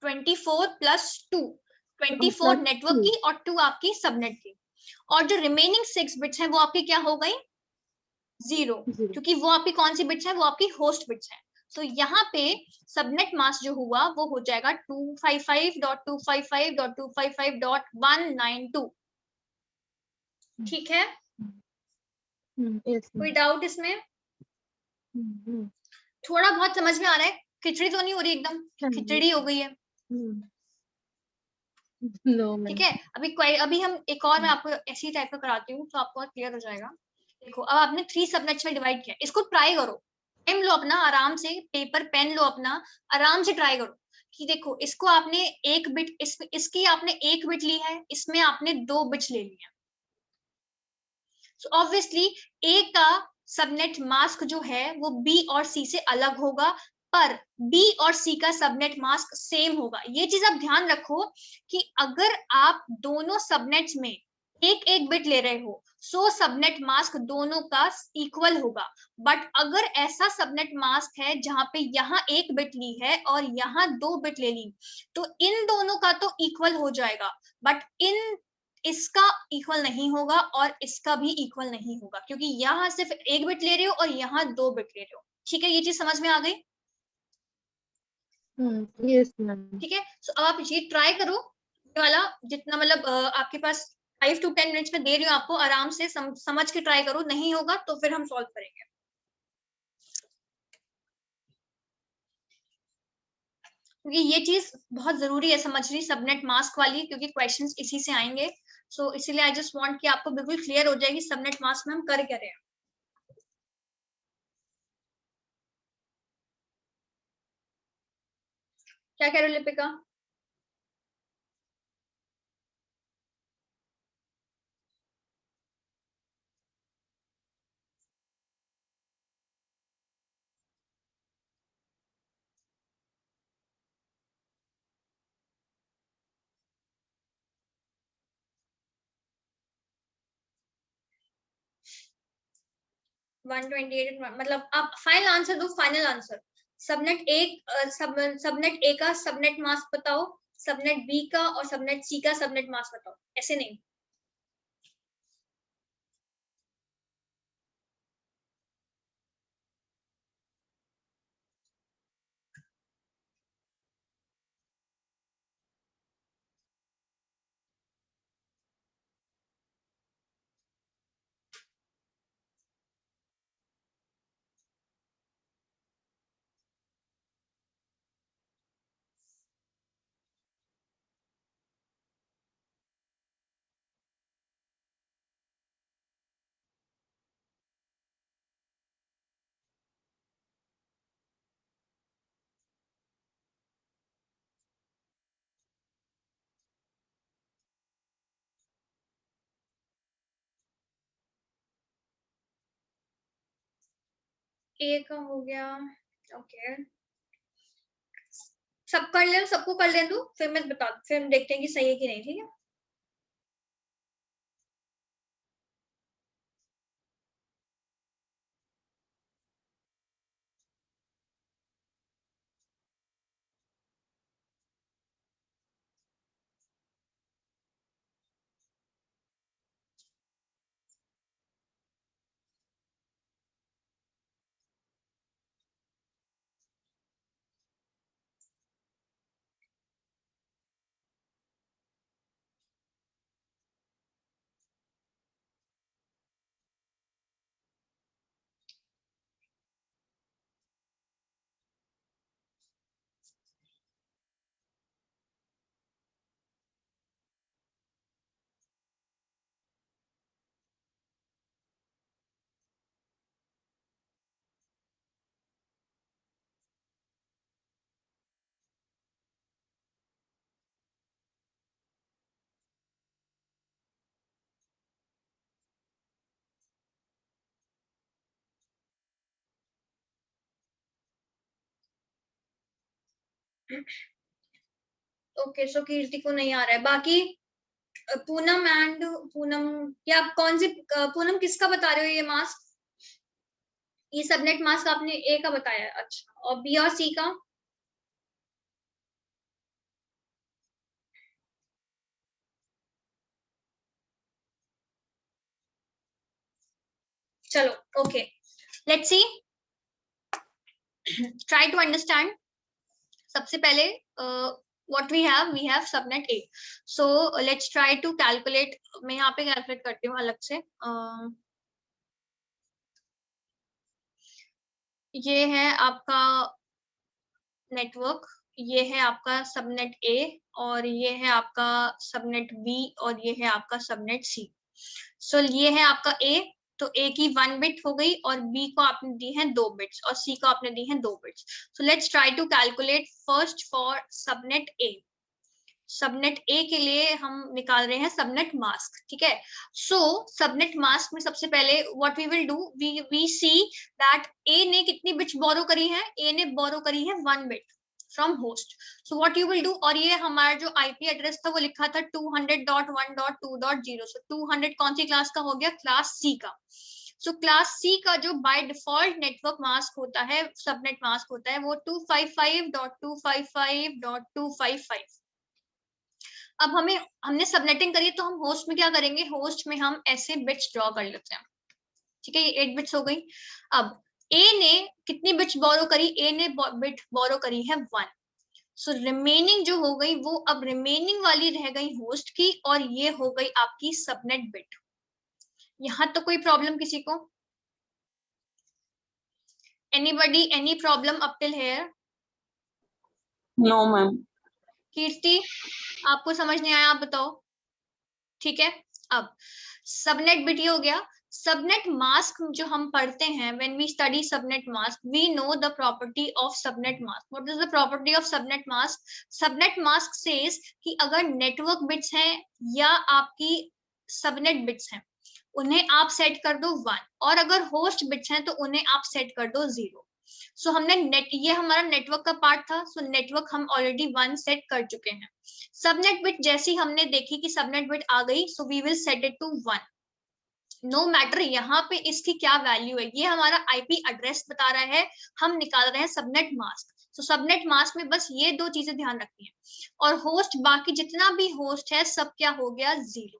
24 plus 2, 24 network की और 2 आपकी सबनेट की। और जो रिमेनिंग 6 बिट्स हैं वो आपकी क्या हो गई, 0, क्योंकि वो आपकी कौन सी बिट्स है, वो आपकी होस्ट बिट्स है। तो यहाँ पे सबनेट मास्क जो हुआ वो हो जाएगा 255.255.255.192, ठीक है। कोई डाउट इसमें, थोड़ा बहुत समझ में आ रहा है, खिचड़ी तो नहीं हो रही एकदम, खिचड़ी हो गई है, ठीक है। अभी हम एक और मैं आपको ऐसी टाइप का कराती हूँ तो आपको और क्लियर हो जाएगा। देखो अब आपने 3 सबनेट्स में डिवाइड किया, इसको ट्राई करो, टाइम लो अपना आराम से, पेपर पेन लो अपना, आराम से ट्राई करो कि देखो इसको आपने 1 बिट, इसकी आपने 1 बिट ली है, इसमें आपने 2 बिट्स ले ली है। सो ऑब्वियसली ए का सबनेट मास्क जो है वो बी और सी से अलग होगा, पर बी और सी का सबनेट मास्क सेम होगा। ये चीज आप ध्यान रखो कि अगर आप दोनों सबनेट्स में एक एक बिट ले रहे हो सो सबनेट मास्क दोनों का इक्वल होगा। बट अगर ऐसा सबनेट मास्क है जहां पे यहाँ 1 बिट ली है और यहाँ 2 बिट ले ली तो इन दोनों का तो इक्वल हो जाएगा, बट इसका इक्वल नहीं होगा और इसका भी इक्वल नहीं होगा, क्योंकि यहाँ सिर्फ 1 बिट ले रहे हो और यहाँ 2 बिट ले रहे हो, ठीक है। ये चीज समझ में आ गई, यस मैम। ठीक है। सो अब आप ये ट्राई करो, ये वाला जितना मतलब आपके पास 5 to 10 मिनट्स में दे रही हूँ आपको, आराम से समझ के ट्राई करो, नहीं होगा तो फिर हम सॉल्व करेंगे। क्योंकि ये चीज बहुत जरूरी है समझनी सबनेट मास्क वाली, क्योंकि क्वेश्चंस इसी से आएंगे। सो इसीलिए आई जस्ट वांट कि आपको बिल्कुल क्लियर हो जाएगी सबनेट मास्क में हम कर क्या रहे हैं। क्या कह रहे हो लिपिका? वन 128 मतलब आप फाइनल आंसर दो, फाइनल आंसर। सबनेट सबनेट ए का सबनेट मास्क बताओ, सबनेट बी का और सबनेट सी का सबनेट मास्क बताओ, ऐसे नहीं। ए का हो गया, ओके। सब कर ले, सबको कर ले दो, फिर मैं बता, फिर हम देखते हैं कि सही है कि नहीं, ठीक है। ओके, सो कीर्ति को नहीं आ रहा है, बाकी पूनम एंड पूनम, या आप कौन सी पूनम किसका बता रहे हो ये मास्क? ये सबनेट मास्क आपने ए का बताया, अच्छा, और बी और सी का? चलो, okay, let's see, try to understand. सबसे पहले what we have subnet A, so let's try to calculate। मैं यहाँ पे कैलकुलेट करती हूँ अलग से। ये है आपका नेटवर्क, ये है आपका सबनेट ए, और ये है आपका सबनेट बी, और ये है आपका सबनेट सी। सो ये है आपका ए, तो ए की 1 बिट हो गई, और बी को आपने दी है 2 बिट्स, और सी को आपने दी है 2 bits. So let's try to calculate first for subnet A. Subnet A के लिए हम निकाल रहे हैं सबनेट मास्क, ठीक है। सो सबनेट मास्क में सबसे पहले what we will do, we see that A ने कितनी बिट्स बोरो करी है, ए ने बोरो करी है 1 bit from host. So what you will do, और ये हमारा जो आईपी एड्रेस था वो लिखा था 200.1.2.0, सो 200 कौन सी क्लास का हो गया, क्लास सी का। सो क्लास सी का जो बाय डिफॉल्ट नेटवर्क मास्क होता है, सबनेट मास्क होता है, वो 255.255.255। अब हमने सबनेटिंग करी, तो हम होस्ट में क्या करेंगे, होस्ट में हम ऐसे बिट्स ड्रॉ कर लेते हैं, ठीक है। ये 8 बिट्स हो गई। अब ए ने कितनी बिट्स बोरो करी, ए ने बिट बोरो करी है 1। सो रिमेनिंग जो हो गई, वो अब रिमेनिंग वाली रह गई होस्ट की, और ये हो गई आपकी सबनेट बिट। यहां तो कोई प्रॉब्लम किसी को? Anybody, any problem up till here? No ma'am. Kirti, आपको समझ नहीं आया, आप बताओ, ठीक है। अब सबनेट बिट ये हो गया। सबनेट मास्क जो हम पढ़ते हैं, when we study subnet mask, we know the property of subnet mask. What is the property of subnet mask? Subnet mask says कि अगर नेटवर्क बिट्स हैं या आपकी सबनेट बिट्स हैं, उन्हें आप सेट कर दो 1, और अगर होस्ट बिट्स हैं तो उन्हें आप सेट कर दो 0. सो हमने ये हमारा नेटवर्क का पार्ट था. सो नेटवर्क हम ऑलरेडी 1 सेट कर चुके हैं. सबनेट बिट जैसी हमने देखी कि सबनेट बिट आ गई, so we will set it to 1. No matter यहाँ पे इसकी क्या वैल्यू है, ये हमारा आईपी एड्रेस बता रहा है, हम निकाल रहे हैं सबनेट मास्क. सो सबनेट मास्क में बस ये 2 चीजें ध्यान रखनी है. और होस्ट, बाकी जितना भी होस्ट है सब क्या हो गया 0.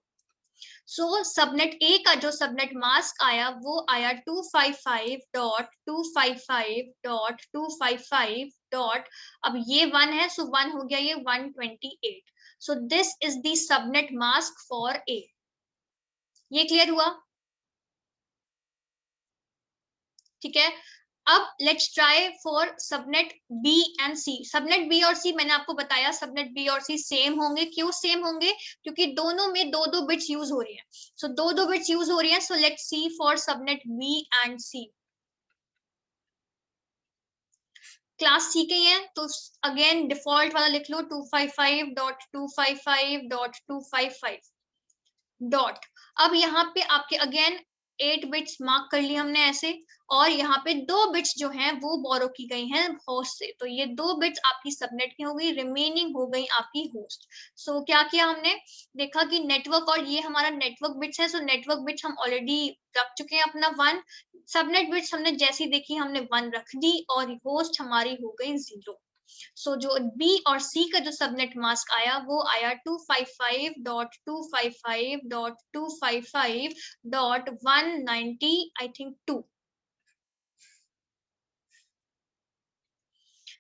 सो सबनेट ए का जो सबनेट मास्क आया वो आया 255.255.255. अब ये 1 है, सो 1 हो गया ये 128. So this is the subnet mask for A. ये क्लियर हुआ? ठीक है. अब let's try for subnet B and C. Subnet B और सी मैंने आपको बताया सबनेट बी और सी सेम होंगे. क्यों सेम होंगे? क्योंकि दोनों में 2-2 बिट्स यूज हो रही है. सो 2-2 बिट्स यूज हो रही है. So let's see for subnet B and C. Class C के हैं तो अगेन डिफॉल्ट वाला लिख लो 255.255.255 डॉट. अब यहाँ पे आपके अगेन 8 बिट्स मार्क कर ली हमने ऐसे, और यहाँ पे 2 बिट्स जो हैं वो बोरो की गई हैं होस्ट से. तो ये 2 बिट्स आपकी सबनेट की हो गई, रिमेनिंग हो गई आपकी होस्ट. सो क्या किया हमने, देखा कि नेटवर्क और ये हमारा नेटवर्क बिट्स है. सो नेटवर्क बिट्स हम ऑलरेडी रख चुके हैं अपना 1. सबनेट बिट्स हमने जैसी देखी हमने 1 रख दी, और होस्ट हमारी हो गई 0. सो जो बी और सी का जो सबनेट मास्क आया वो आया 255.255.255.190 आई थिंक 2.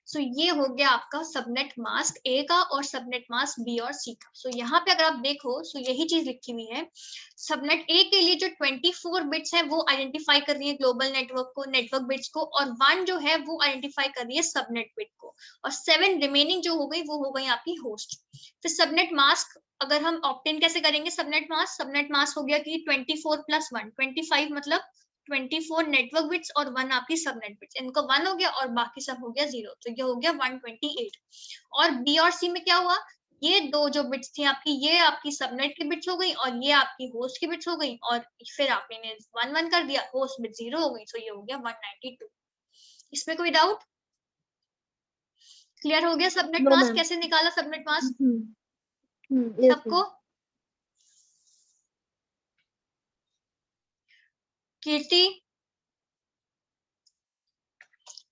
सो ये हो गया आपका सबनेट मास्क ए का और सबनेट मास्क बी और सी का. सो यहाँ पे अगर आप देखो सो यही चीज लिखी हुई है. सबनेट ए के लिए जो 24 बिट्स है वो आइडेंटिफाई कर रही है ग्लोबल नेटवर्क को, नेटवर्क बिट्स को, और 1 जो है वो आइडेंटिफाई कर रही है सबनेट बिट को, और 7 रिमेनिंग जो हो गई वो हो गई आपकी होस्ट. फिर सबनेट मास्क अगर हम ऑब्टेन कैसे करेंगे, सबनेट मास्क हो गया कि 24 + 1 25, मतलब 24 नेटवर्क बिट्स और 1 आपकी सबनेट बिट्स. इनको 1 हो गया और बाकी सब हो गया 0. तो ये हो गया 128. और बी और सी में क्या हुआ, ये 2 जो बिट्स थी आपकी, ये आपकी सबनेट की बिट्स हो गई और ये आपकी होस्ट की बिट्स हो गई, और फिर आपने 1-1 कर दिया, होस्ट बिट 0 हो गई. तो ये हो गया 192. इसमें कोई डाउट? क्लियर हो गया सबनेट मास्क कैसे निकाला, सबनेट मास्क सबको? कीर्ति,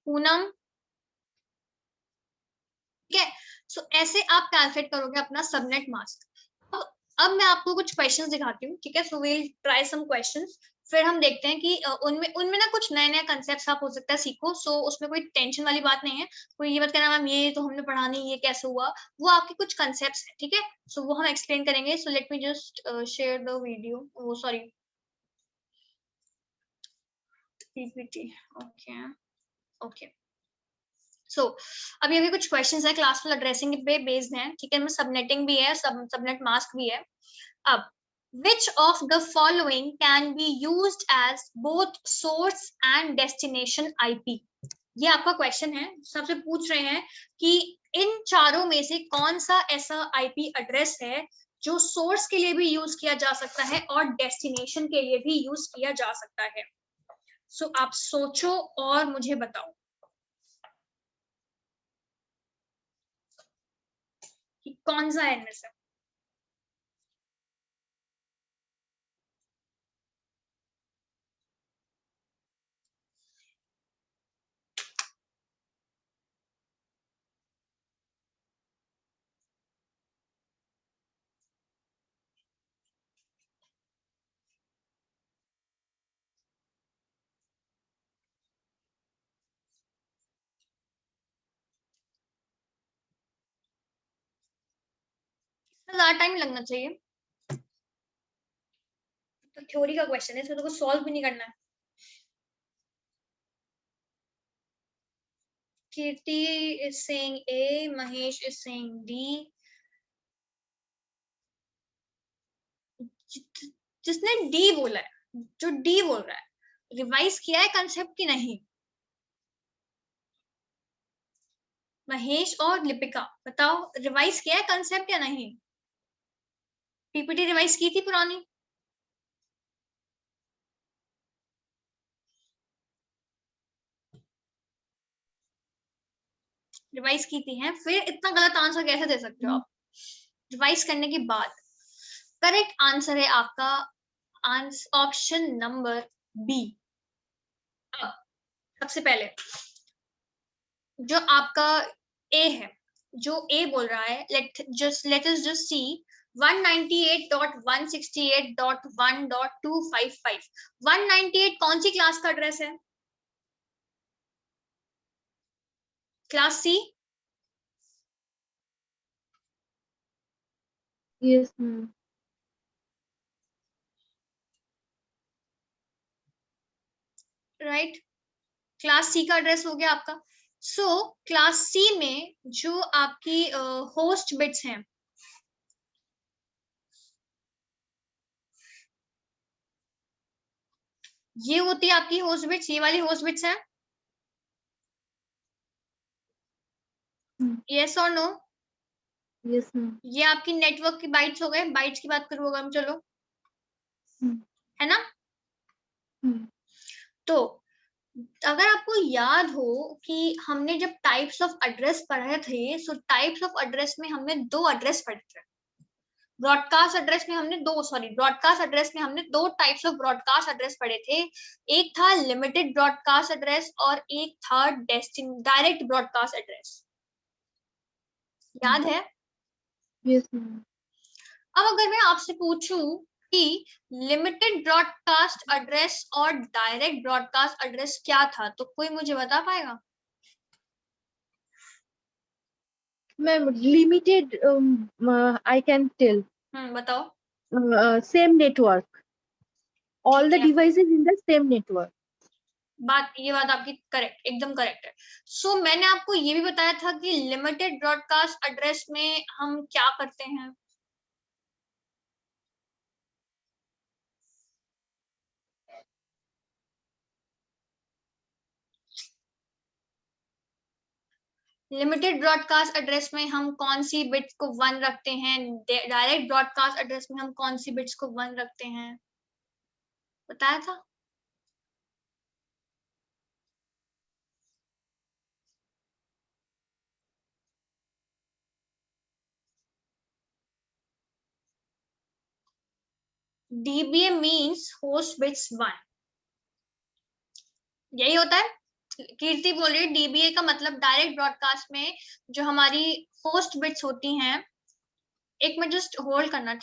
पूनम, ठीक है. सो ऐसे आप कैलकुलेट करोगे अपना सबनेट मास्क. अब मैं आपको कुछ क्वेश्चंस दिखाती हूँ, ठीक है. So we will try some questions, फिर हम देखते हैं कि उनमें ना कुछ नए नए कंसेप्ट्स आप हो सकता है सीखो. सो उसमें कोई टेंशन वाली बात नहीं है. कोई ये बात कहना मैम ये तो हमने पढ़ा नहीं, ये कैसे हुआ, वो आपके कुछ कंसेप्ट्स हैं, ठीक है. सो वो हम एक्सप्लेन करेंगे. So let me just share the video, वो sorry PPT. Okay okay. So अभी अभी कुछ क्वेश्चंस है क्लासफुल एड्रेसिंग पे बेस्ड हैं, ठीक है. में सबनेटिंग भी है, सबनेट मास्क भी है. अब which of the following can be used as both source and destination IP? ये आपका क्वेश्चन है, सबसे पूछ रहे हैं कि इन चारों में से कौन सा ऐसा IP एड्रेस है जो सोर्स के लिए भी यूज किया जा सकता है और डेस्टिनेशन के लिए भी यूज किया जा सकता है. सो आप सोचो और मुझे बताओ कि कौन सा है इनमें से. ज्यादा टाइम लगना चाहिए, तो थ्योरी का क्वेश्चन है, इसको तो कुछ सॉल्व भी नहीं करना है. कीर्ति is saying A, Mahesh is saying D. जिसने D बोला है जो डी बोल रहा है रिवाइज किया है कंसेप्ट की नहीं? महेश और लिपिका बताओ, रिवाइज किया है कंसेप्ट या नहीं? पीपीटी रिवाइज की थी पुरानी? रिवाइज की थी है, फिर इतना गलत आंसर कैसे दे सकते हो आप रिवाइज करने के बाद? करेक्ट आंसर है आपका ऑप्शन नंबर बी। अब सबसे पहले जो आपका ए है, जो ए बोल रहा है, लेट अस जस्ट सी 198.168.1.255 198 कौन सी क्लास का एड्रेस है? Class C? Yes, ma'am. Right, class C का एड्रेस हो गया आपका। सो क्लास सी में जो आपकी होस्ट बिट्स हैं, ये होती है आपकी होस्ट बिट्स, ये वाली होस्ट बिट्स है। यस और नो? Yes, ma'am. ये आपकी नेटवर्क की बाइट्स हो गए, बाइट्स की बात करूँ अगर हम, चलो है ना? तो अगर आपको याद हो कि हमने जब टाइप्स ऑफ एड्रेस पढ़े थे, सो टाइप्स ऑफ एड्रेस में हमने दो एड्रेस पढ़े थे। ब्रॉडकास्ट एड्रेस में हमने दो टाइप्स ऑफ ब्रॉडकास्ट एड्रेस पढ़े थे। एक था लिमिटेड ब्रॉडकास्ट एड्रेस और एक था डायरेक्ट ब्रॉडकास्ट एड्रेस। याद है? Yes, ma'am. अब अगर मैं आपसे पूछूं कि लिमिटेड ब्रॉडकास्ट एड्रेस और डायरेक्ट ब्रॉडकास्ट एड्रेस क्या था, तो कोई मुझे बता पाएगा? Ma'am, limited, I can tell. बताओ। Same network. All ठीक the है, devices in the same network. ये बात आपकी करेक्ट, एकदम करेक्ट है। सो मैंने आपको ये भी बताया था कि लिमिटेड ब्रॉडकास्ट एड्रेस में हम क्या करते हैं? लिमिटेड ब्रॉडकास्ट एड्रेस में हम कौन सी बिट्स को 1 रखते हैं, डायरेक्ट ब्रॉडकास्ट एड्रेस में हम कौन सी बिट्स को 1 रखते हैं, बताया था? डीबीए मींस होस्ट बिट्स 1, यही होता है। कीर्ति बोल रही है डीबीए का मतलब डायरेक्ट ब्रॉडकास्ट में जो हमारी होस्ट बिट्स होती हैं। एक मिनट जस्ट होल्ड करना।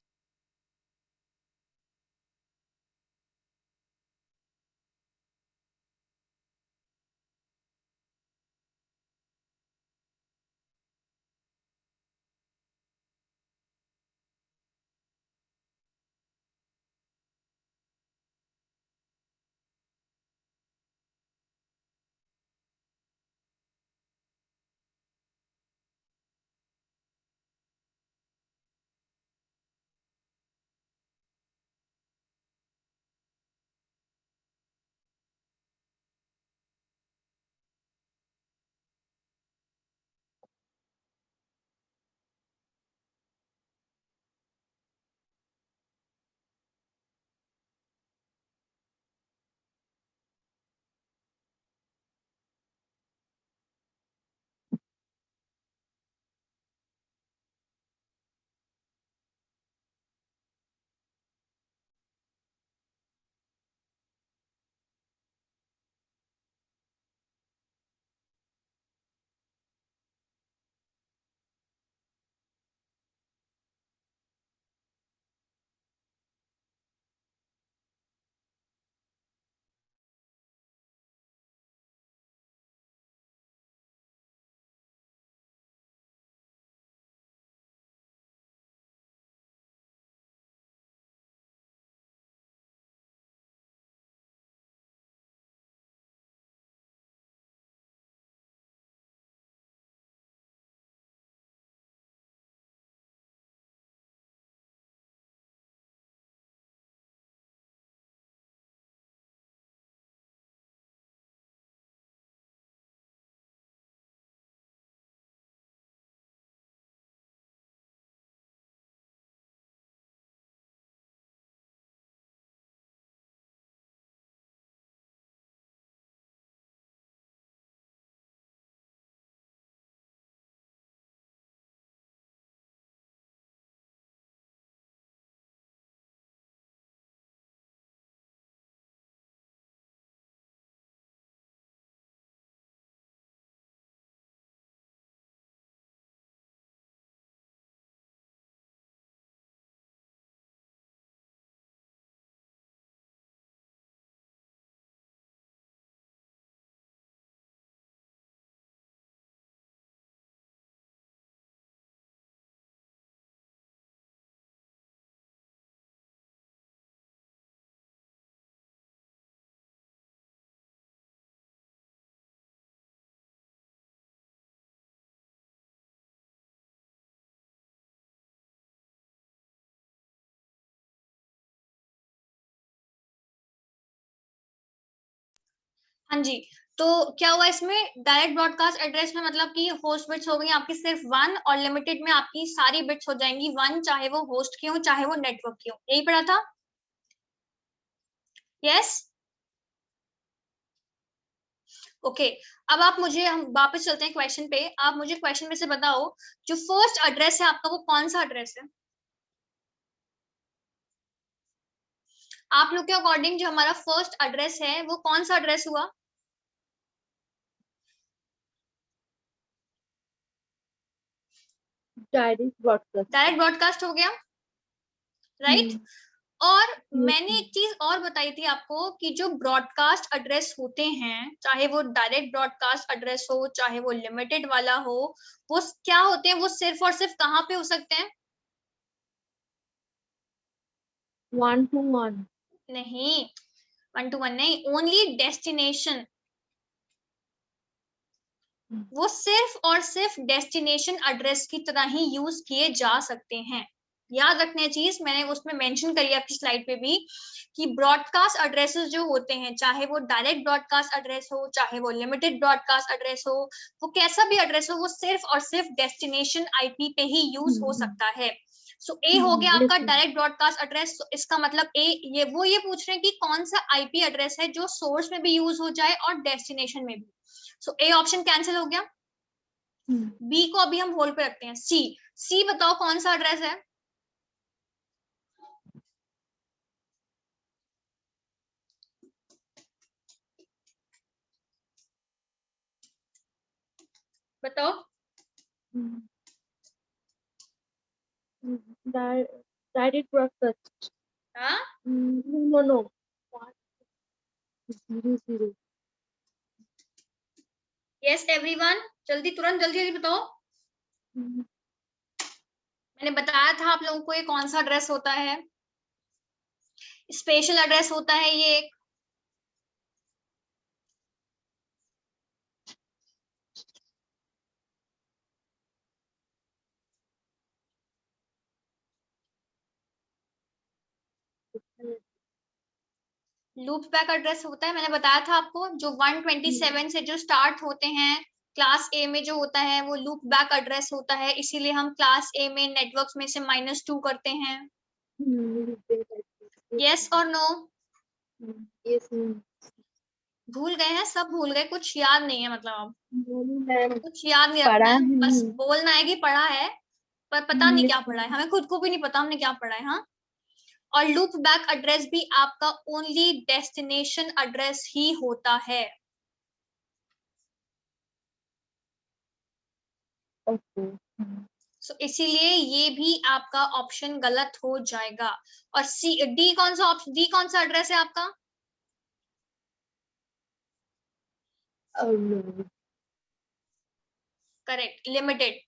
हाँ जी, तो क्या हुआ इसमें डायरेक्ट ब्रॉडकास्ट एड्रेस में, मतलब कि होस्ट बिट्स हो गई आपकी सिर्फ 1 और लिमिटेड में आपकी सारी बिट्स हो जाएंगी 1, चाहे वो होस्ट की हो चाहे वो नेटवर्क की हो। यही पढ़ा था? Yes, okay. अब आप मुझे, हम वापस चलते हैं क्वेश्चन पे। आप मुझे क्वेश्चन में से बताओ, जो फर्स्ट एड्रेस है आपका वो कौन सा एड्रेस है? आप लोग के अकॉर्डिंग जो हमारा फर्स्ट एड्रेस है वो कौन सा एड्रेस हुआ? Direct broadcast. डायरेक्ट ब्रॉडकास्ट हो गया, राइट? और मैंने yes, एक चीज और बताई थी आपको कि जो ब्रॉडकास्ट एड्रेस होते हैं, चाहे वो डायरेक्ट ब्रॉडकास्ट एड्रेस हो चाहे वो लिमिटेड वाला हो, वो क्या होते हैं, वो सिर्फ और सिर्फ कहाँ पे हो सकते हैं? 1 to 1। नहीं, 1 to 1 नहीं, ओनली डेस्टिनेशन। वो सिर्फ और सिर्फ डेस्टिनेशन एड्रेस की तरह ही यूज किए जा सकते हैं। याद रखने चीज मैंने उसमें मेंशन करी है आपकी स्लाइड पे भी, कि ब्रॉडकास्ट एड्रेसेस जो होते हैं, चाहे वो डायरेक्ट ब्रॉडकास्ट एड्रेस हो चाहे वो लिमिटेड ब्रॉडकास्ट एड्रेस हो, वो कैसा भी एड्रेस हो, वो सिर्फ और सिर्फ डेस्टिनेशन आईपी पे ही यूज हो सकता है। सो ए हो गया आपका डायरेक्ट ब्रॉडकास्ट एड्रेस। इसका मतलब ए, ये पूछ रहे हैं कि कौन सा आईपी एड्रेस है जो सोर्स में भी यूज हो जाए और डेस्टिनेशन में भी। सो ए ऑप्शन कैंसिल हो गया। बी को अभी हम होल्ड पे रखते हैं। सी, सी बताओ कौन सा एड्रेस है? बताओ। Direct broadcast. हाँ, नो नो 0 0। यस एवरीवन, जल्दी, तुरंत, जल्दी जल्दी बताओ। मैंने बताया था आप लोगों को ये कौन सा एड्रेस होता है, स्पेशल एड्रेस होता है ये एक। लूप बैक एड्रेस होता है, मैंने बताया था आपको, जो 127 से जो स्टार्ट होते हैं। क्लास ए में जो होता है वो लूप बैक एड्रेस होता है, इसीलिए हम क्लास ए में नेटवर्क्स में से -2 करते हैं। यस और नो? यस। भूल गए हैं, सब भूल गए, कुछ याद नहीं है, मतलब अब कुछ याद नहीं पढ़ा रखना है, है। बस बोलना है कि पढ़ा है, पर पता नहीं क्या पढ़ा है, हमें खुद को भी नहीं पता हमने क्या पढ़ा है। हाँ, और लूप बैक एड्रेस भी आपका ओनली डेस्टिनेशन एड्रेस ही होता है। ओके। सो इसीलिए ये भी आपका ऑप्शन गलत हो जाएगा। और सी, डी कौन सा ऑप्शन, डी कौन सा एड्रेस है आपका? Correct, limited.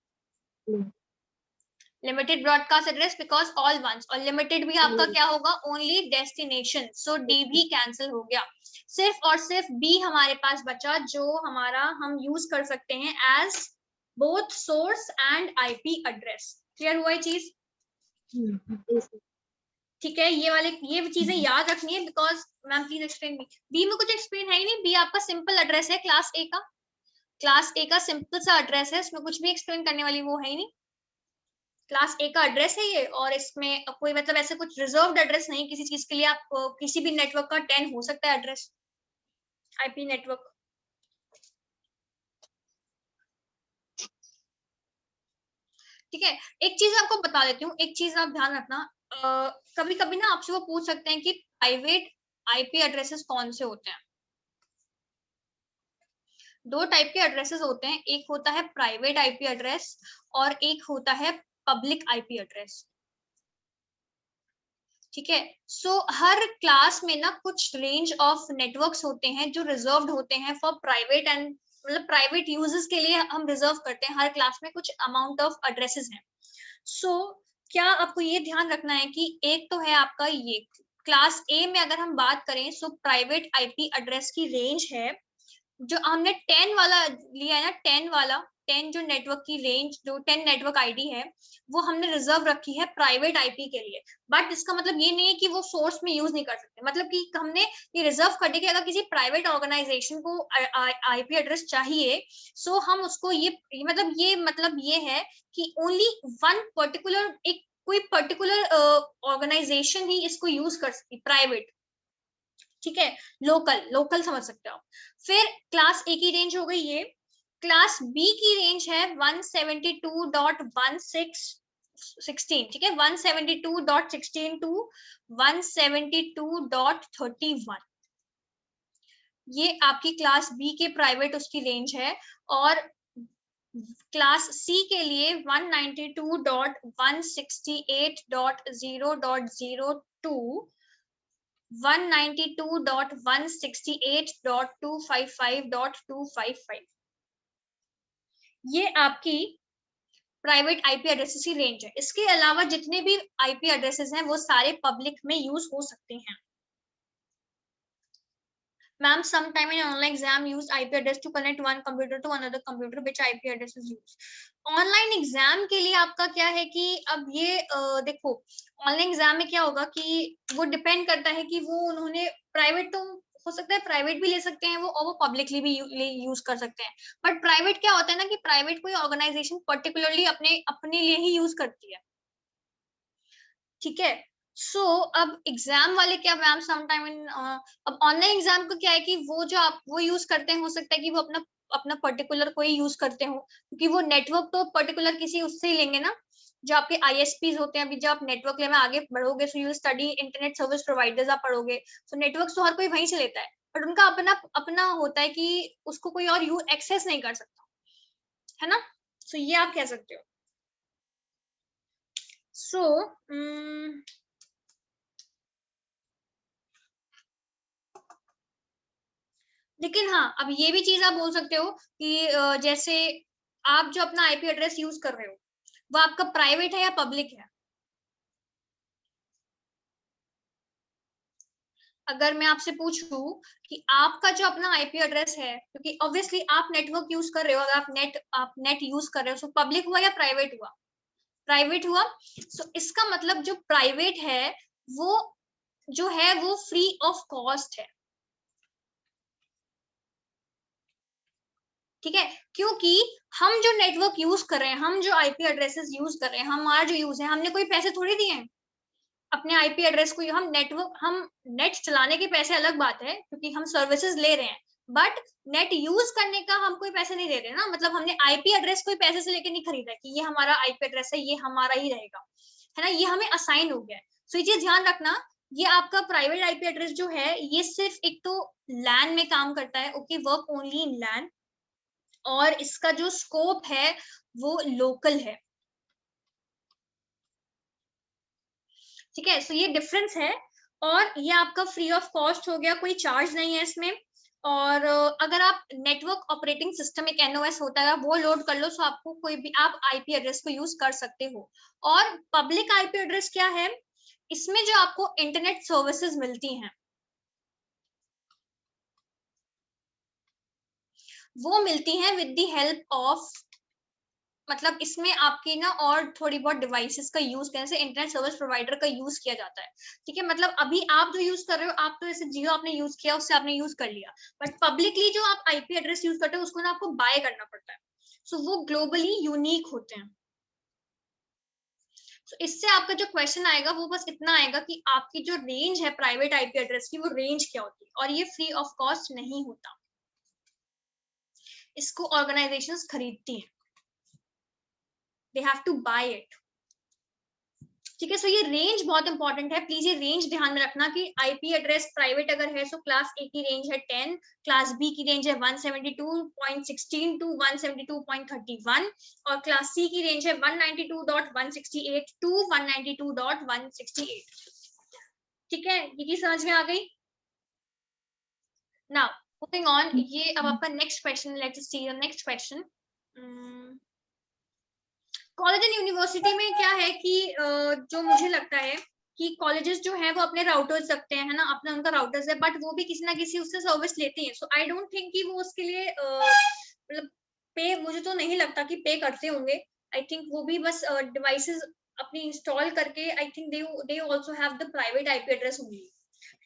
Limited broadcast address, because all ones, और लिमिटेड भी आपका क्या होगा, ओनली डेस्टिनेशन। सो डी भी कैंसिल हो गया। सिर्फ और सिर्फ बी हमारे पास बचा, जो हमारा हम यूज कर सकते हैं as both source and IP address. Clear हुआ ये चीज? ठीक है, ये वाले, ये चीजें याद रखनी है, because ma'am please explain B में कुछ एक्सप्लेन है ही नहीं। बी आपका सिंपल एड्रेस है क्लास ए का, क्लास ए का सिंपल सा एड्रेस है, इसमें कुछ भी एक्सप्लेन करने वाली वो है ही नहीं। क्लास ए का एड्रेस है ये, और इसमें कोई मतलब ऐसे कुछ रिजर्व्ड एड्रेस नहीं किसी चीज के लिए। आप किसी भी नेटवर्क का 10 हो सकता है एड्रेस, आईपी नेटवर्क। ठीक है, एक चीज आपको बता देती हूँ, एक चीज आप ध्यान रखना, कभी कभी ना आपसे वो पूछ सकते हैं कि प्राइवेट आईपी एड्रेसेस कौन से होते हैं। दो टाइप के एड्रेसेस होते हैं, एक होता है प्राइवेट आईपी एड्रेस और एक होता है पब्लिक आईपी एड्रेस। ठीक है, सो हर क्लास में ना कुछ रेंज ऑफ नेटवर्क्स होते हैं जो रिजर्व्ड होते हैं फॉर प्राइवेट एंड, मतलब प्राइवेट यूजर्स के लिए हम रिजर्व करते हैं, हर क्लास में कुछ अमाउंट ऑफ एड्रेसेस हैं। सो क्या आपको ये ध्यान रखना है कि एक तो है आपका ये क्लास ए में अगर हम बात करें, सो प्राइवेट आईपी एड्रेस की रेंज है, जो हमने 10 वाला लिया है ना, 10 10 जो नेटवर्क की रेंज, जो 10 नेटवर्क आईडी है वो हमने रिजर्व रखी है प्राइवेट आईपी के लिए, बट इसका मतलब ये नहीं है कि वो सोर्स में यूज नहीं कर सकते। मतलब कि हमने ये रिजर्व कर दिया कि अगर किसी प्राइवेट ऑर्गेनाइजेशन को आईपी एड्रेस चाहिए, सो हम उसको मतलब ये है कि ओनली वन पर्टिकुलर, एक कोई पर्टिकुलर ऑर्गेनाइजेशन ही इसको यूज कर सकती, प्राइवेट, ठीक है, लोकल समझ सकते हो। फिर क्लास ए की रेंज हो गई ये। क्लास बी की रेंज है 172.16, ठीक है, 172.16 टू 172.31, ये आपकी क्लास बी के प्राइवेट उसकी रेंज है। और क्लास सी के लिए 192.168.0.02 192.168.255.255, ये आपकी प्राइवेट आईपी एड्रेसेस की रेंज है। इसके अलावा जितने भी आईपी एड्रेसेस हैं वो सारे पब्लिक में यूज हो सकते हैं। Ma'am, sometime in online exam use IP address to connect one computer to another computer. Which IP address is used? Online exam के लिए आपका क्या है कि अब ये देखो, ऑनलाइन एग्जाम में क्या होगा कि वो डिपेंड करता है कि वो उन्होंने प्राइवेट, तो हो सकता है प्राइवेट भी ले सकते हैं वो, और वो पब्लिकली भी यूज कर सकते हैं। बट प्राइवेट क्या होता है ना कि प्राइवेट कोई ऑर्गेनाइजेशन पर्टिकुलरली अपने लिए ही यूज करती है, ठीक है। सो अब एग्जाम वाले क्या मैम, समटाइम इन अब ऑनलाइन एग्जाम को क्या है कि वो जो आप वो यूज करते हैं, हो सकता है कि वो अपना अपना पर्टिकुलर कोई यूज करते हो, क्योंकि वो नेटवर्क तो पर्टिकुलर किसी उससे ही लेंगे ना, जो आपके आईएसपीज होते हैं। अभी जब आप नेटवर्क लेवल में आगे बढ़ोगे, so you study internet service providers आप पढ़ोगे, सो नेटवर्क तो हर कोई वहीं से लेता है, बट उनका अपना अपना होता है कि उसको कोई और यू एक्सेस नहीं कर सकता, है ना। सो ये आप कह सकते हो। सो लेकिन हाँ, अब ये भी चीज आप बोल सकते हो कि जैसे आप जो अपना आईपी एड्रेस यूज कर रहे हो वो आपका प्राइवेट है या पब्लिक है। अगर मैं आपसे पूछूं कि आपका जो अपना आईपी एड्रेस है, क्योंकि ऑब्वियसली आप नेटवर्क यूज कर रहे हो, अगर आप नेट यूज कर रहे हो, सो पब्लिक हुआ या प्राइवेट हुआ, प्राइवेट हुआ। सो इसका मतलब जो प्राइवेट है वो जो है वो फ्री ऑफ कॉस्ट है, ठीक है, क्योंकि हम जो नेटवर्क यूज कर रहे हैं, हम जो आईपी एड्रेसेस यूज कर रहे हैं, हमारा जो यूज है, हमने कोई पैसे थोड़ी दिए हैं अपने आईपी एड्रेस को। हम नेट चलाने के पैसे अलग बात है, क्योंकि हम सर्विसेज ले रहे हैं, बट नेट यूज करने का हम कोई पैसे नहीं दे रहे ना। मतलब हमने आईपी एड्रेस कोई पैसे से लेके नहीं खरीदा कि ये हमारा आईपी एड्रेस है, ये हमारा ही रहेगा, है ना, ये हमें असाइन हो गया है। सो ये चीज ध्यान रखना, ये आपका प्राइवेट आईपी एड्रेस जो है ये सिर्फ एक तो लैन में काम करता है, ओके, वर्क ओनली इन लैन, और इसका जो स्कोप है वो लोकल है, ठीक है। सो ये डिफरेंस है, और ये आपका फ्री ऑफ कॉस्ट हो गया, कोई चार्ज नहीं है इसमें। और अगर आप नेटवर्क ऑपरेटिंग सिस्टम, एक एनओएस होता है, वो लोड कर लो, सो आपको कोई भी आप आईपी एड्रेस को यूज कर सकते हो। और पब्लिक आईपी एड्रेस क्या है, इसमें जो आपको इंटरनेट सर्विसेज मिलती हैं वो मिलती हैं विद द हेल्प ऑफ, मतलब इसमें आपकी ना और थोड़ी बहुत डिवाइसेस का यूज करने से इंटरनेट सर्विस प्रोवाइडर का यूज किया जाता है, ठीक है। मतलब अभी आप जो यूज कर रहे हो, आप तो जैसे जियो आपने यूज किया, उससे आपने यूज कर लिया, बट पब्लिकली जो आप आईपी एड्रेस यूज करते हो उसको ना आपको बाय करना पड़ता है, सो वो ग्लोबली यूनिक होते हैं। तो इससे आपका जो क्वेश्चन आएगा वो बस इतना आएगा कि आपकी जो रेंज है प्राइवेट आईपी एड्रेस की, वो रेंज क्या होती है, और ये फ्री ऑफ कॉस्ट नहीं होता, इसको ऑर्गेनाइजेशंस खरीदती हैं, they have to buy it, ठीक है। सो ये रेंज बहुत इंपॉर्टेंट है, प्लीज ये रेंज ध्यान में रखना कि आईपी एड्रेस प्राइवेट अगर है, सो क्लास ए की रेंज है 10, क्लास बी की रेंज है 172.16 टू 172.31, और क्लास सी की रेंज है 192.168 टू 192.168, ठीक है। ये की समझ में आ गई। नाउ मूविंग ऑन, ये अब आपका next question, let's see the next question. College and university में क्या है कि जो मुझे लगता है कि कॉलेजेस जो है वो अपने राउटर्स रखते हैं, है ना, अपना उनका राउटर्स है, बट वो भी किसी ना किसी उससे सर्विस लेते हैं। सो आई डोंट थिंक कि वो उसके लिए मतलब पे, मुझे तो नहीं लगता कि पे करते होंगे। आई थिंक वो भी बस डिवाइसेस अपनी इंस्टॉल करके, I think they also have the private IP address only,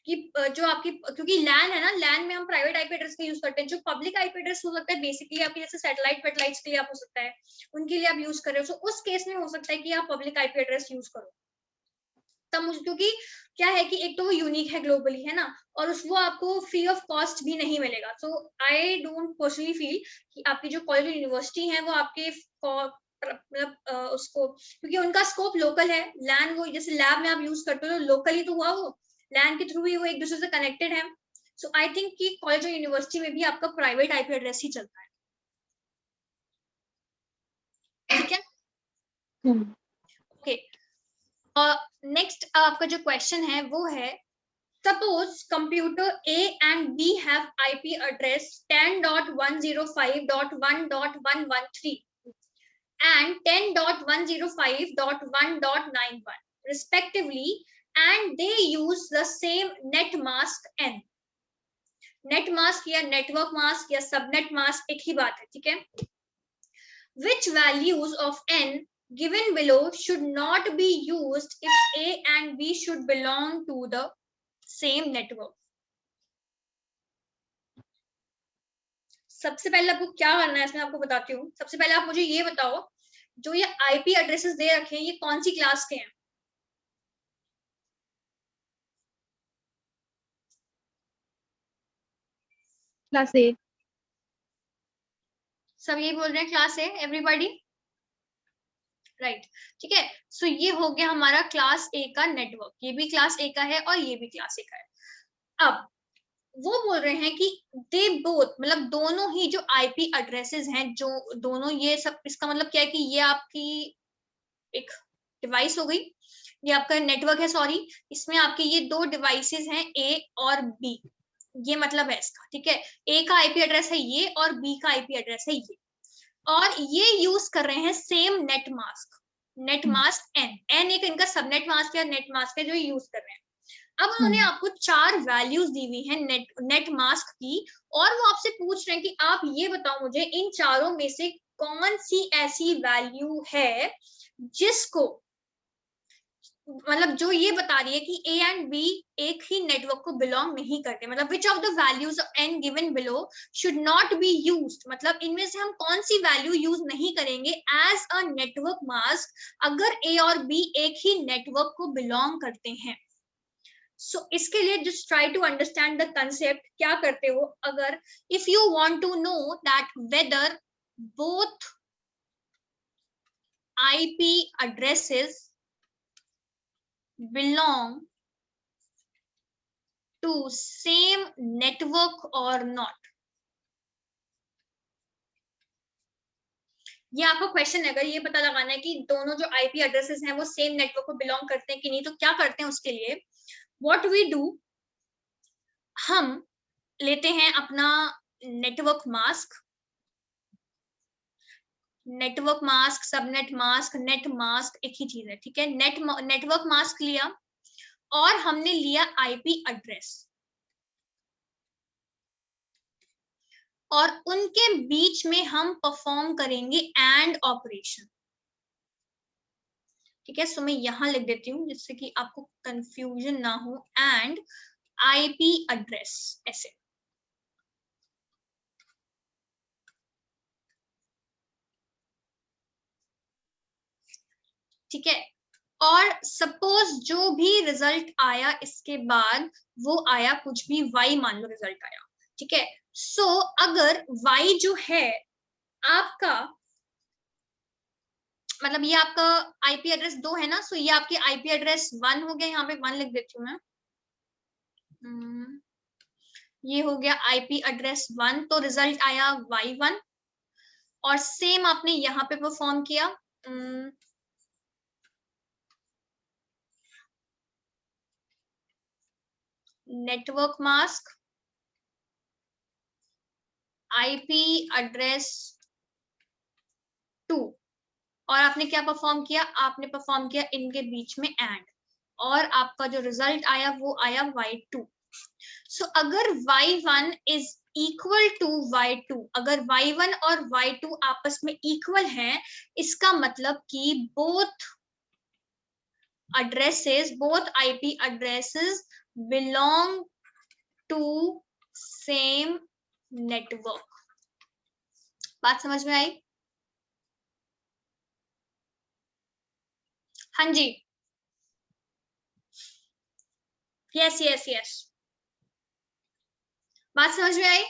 कि जो आपकी, क्योंकि लैन है ना, लैन में हम प्राइवेट आईपी एड्रेस का यूज करते हैं। जो पब्लिक आईपी एड्रेस हो सकता है बेसिकली आपकी, जैसे सैटेलाइट वेटेलाइट्स के लिए आप हो सकता है, उनके लिए आप यूज कर रहे हो, सो उस केस में हो सकता है कि आप पब्लिक आईपी एड्रेस यूज करो। तब मुझे, क्योंकि क्या है कि एक तो वो यूनिक है ग्लोबली, है ना, और उस वो आपको फ्री ऑफ कॉस्ट भी नहीं मिलेगा। सो आई डोंट पर्सनली फील कि आपकी जो कॉलेज यूनिवर्सिटी है वो आपके मतलब उसको, क्योंकि उनका स्कोप लोकल है, लैन वो जैसे लैब में आप यूज करते हो तो लोकली तो हुआ, वो लैन के थ्रू ही वो एक दूसरे से कनेक्टेड है। सो आई थिंक कि कॉलेज और यूनिवर्सिटी में भी आपका प्राइवेट आईपी एड्रेस ही चलता है, ठीक है। ओके, नेक्स्ट आपका जो क्वेश्चन है वो है, suppose computer A and B have IP address 10.105.1.113 and 10.105.1.91 respectively, and they use the same net mask N. Net mask या नेटवर्क मास्क या सबनेट मास्क एक ही बात है, ठीक है। Which values of N given below should not be used if A and B should belong to the same network? सबसे पहले आपको क्या करना है इसमें आपको बताती हूँ। सबसे पहले आप मुझे ये बताओ, जो ये आईपी एड्रेसेस दे रखे हैं ये कौन सी क्लास के हैं? क्लास ए। सब यही बोल रहे हैं क्लास ए, एवरीबॉडी, राइट, ठीक है। सो ये हो गया हमारा क्लास ए का नेटवर्क, ये भी क्लास ए का है और ये भी क्लास ए का है। अब वो बोल रहे हैं कि दे बोथ, मतलब दोनों ही जो आईपी एड्रेसेस हैं, जो दोनों ये सब, इसका मतलब क्या है कि ये आपकी एक डिवाइस हो गई, ये आपका नेटवर्क है, सॉरी, इसमें आपके ये दो डिवाइसेस हैं ए और बी, ये मतलब है इसका, ठीक है। ए का आईपी एड्रेस है ये और बी का आईपी एड्रेस है ये, और ये यूज कर रहे हैं same net mask N, N एक इनका सबनेट मास्क या नेट मास्क है जो यूज कर रहे हैं। अब उन्होंने आपको 4 वैल्यूज दी हुई है नेट मास्क की, और वो आपसे पूछ रहे हैं कि आप ये बताओ मुझे इन चारों में से कौन सी ऐसी वैल्यू है जिसको, मतलब जो ये बता रही है कि ए एंड बी एक ही नेटवर्क को बिलोंग नहीं करते, मतलब which of the values of N given below should not be used, मतलब इनमें से हम कौन सी वैल्यू यूज नहीं करेंगे एज अ नेटवर्क मास्क अगर ए और बी एक ही नेटवर्क को बिलोंग करते हैं। सो इसके लिए just try to understand the concept, क्या करते हो अगर, if you want to know that whether both IP addresses belong to same network or not, ये आपका क्वेश्चन है। अगर ये पता लगाना है कि दोनों जो आईपी एड्रेसेस हैं वो सेम नेटवर्क को बिलोंग करते हैं कि नहीं, तो क्या करते हैं उसके लिए, व्हाट वी डू, हम लेते हैं अपना network mask, subnet mask, net mask एक ही चीज है, ठीक है। नेटवर्क मास्क लिया और हमने लिया आईपी एड्रेस, और उनके बीच में हम परफॉर्म करेंगे एंड ऑपरेशन, ठीक है। सो मैं यहां लिख देती हूँ जिससे कि आपको कंफ्यूजन ना हो, एंड आईपी एड्रेस ऐसे, ठीक है। और सपोज जो भी रिजल्ट आया इसके बाद, वो आया कुछ भी y मान लो रिजल्ट आया, ठीक है। सो अगर y जो है आपका, मतलब ये आपका आईपी एड्रेस 2 है ना, सो ये आपकी आईपी एड्रेस 1 हो गया, यहाँ पे 1 लिख देती हूँ मैं, ये हो गया आईपी एड्रेस 1, तो रिजल्ट आया y1, और सेम आपने यहाँ पे परफॉर्म किया, नेटवर्क मास्क आईपी एड्रेस 2, और आपने क्या परफॉर्म किया, आपने परफॉर्म किया इनके बीच में एंड, और आपका जो रिजल्ट आया वो आया y2। सो अगर y1 is equal to y2, अगर y1 और y2 आपस में इक्वल हैं, इसका मतलब कि both IP addresses belong to same network। बात समझ में आई? हाँ जी, यस यस यस, बात समझ में आई?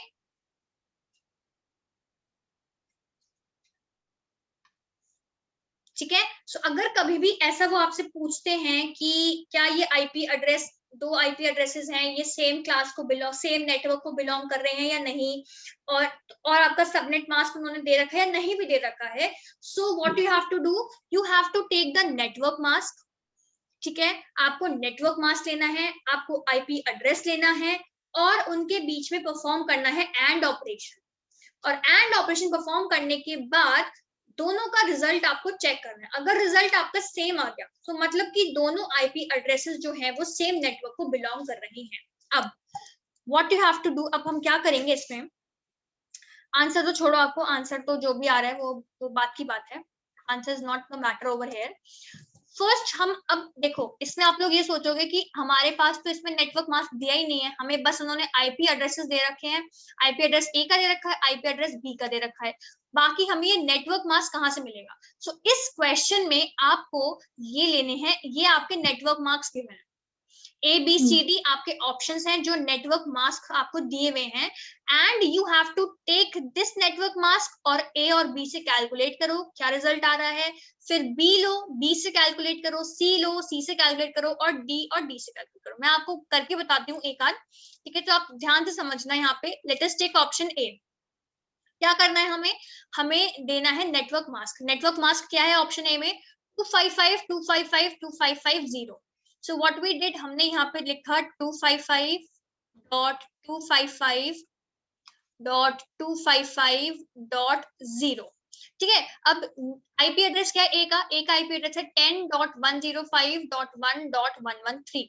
ठीक है। सो अगर कभी भी ऐसा वो आपसे पूछते हैं कि क्या ये आईपी एड्रेस, दो आईपी एड्रेसेस हैं, ये सेम क्लास को बिलोंग, सेम नेटवर्क को बिलोंग कर रहे हैं या नहीं, और आपका सबनेट मास्क उन्होंने दे रखा है या नहीं भी दे रखा है, so what you have to do, you have to take the network mask. ठीक है, आपको नेटवर्क मास्क लेना है, आपको आईपी एड्रेस लेना है, और उनके बीच में परफॉर्म करना है एंड ऑपरेशन, और एंड ऑपरेशन परफॉर्म करने के बाद दोनों का रिजल्ट आपको चेक करना है। अगर रिजल्ट आपका सेम आ गया तो मतलब कि दोनों आईपी एड्रेसेस जो है वो सेम नेटवर्क को बिलोंग कर रही हैं। अब what you have to do, अब हम क्या करेंगे इसमें, आंसर तो छोड़ो, आपको आंसर तो जो भी आ रहा है वो बात की बात है, answer is not the matter over here. First हम अब देखो, इसमें आप लोग ये सोचोगे कि हमारे पास तो इसमें नेटवर्क मास्क दिया ही नहीं है, हमें बस उन्होंने आईपी एड्रेसेस दे रखे हैं, आईपी एड्रेस ए का दे रखा है, आईपी एड्रेस बी का दे रखा है, बाकी हमें ये नेटवर्क मास्क कहाँ से मिलेगा। सो इस क्वेश्चन में आपको ये लेने हैं, ये आपके नेटवर्क मास्क गिवन है, ए बी सी डी आपके ऑप्शंस हैं जो नेटवर्क मास्क आपको दिए हुए हैं, and you have to take this network mask और ए और बी से कैलकुलेट करो क्या रिजल्ट आ रहा है, फिर बी लो, बी से कैलकुलेट करो, सी लो, सी से कैलकुलेट करो, और डी से कैलकुलेट करो। मैं आपको करके बताती हूँ एक आध, ठीक है, तो आप ध्यान से समझना। यहाँ पे let us take option A. क्या करना है हमें देना है नेटवर्क मास्क। नेटवर्क मास्क क्या है ऑप्शन ए में, 255 255 2550। सो व्हाट वी डिड, हमने यहाँ पे लिखा 255.255.255.0। ठीक है, अब आईपी एड्रेस क्या है, ए का आईपी एड्रेस है 10.105.1.113।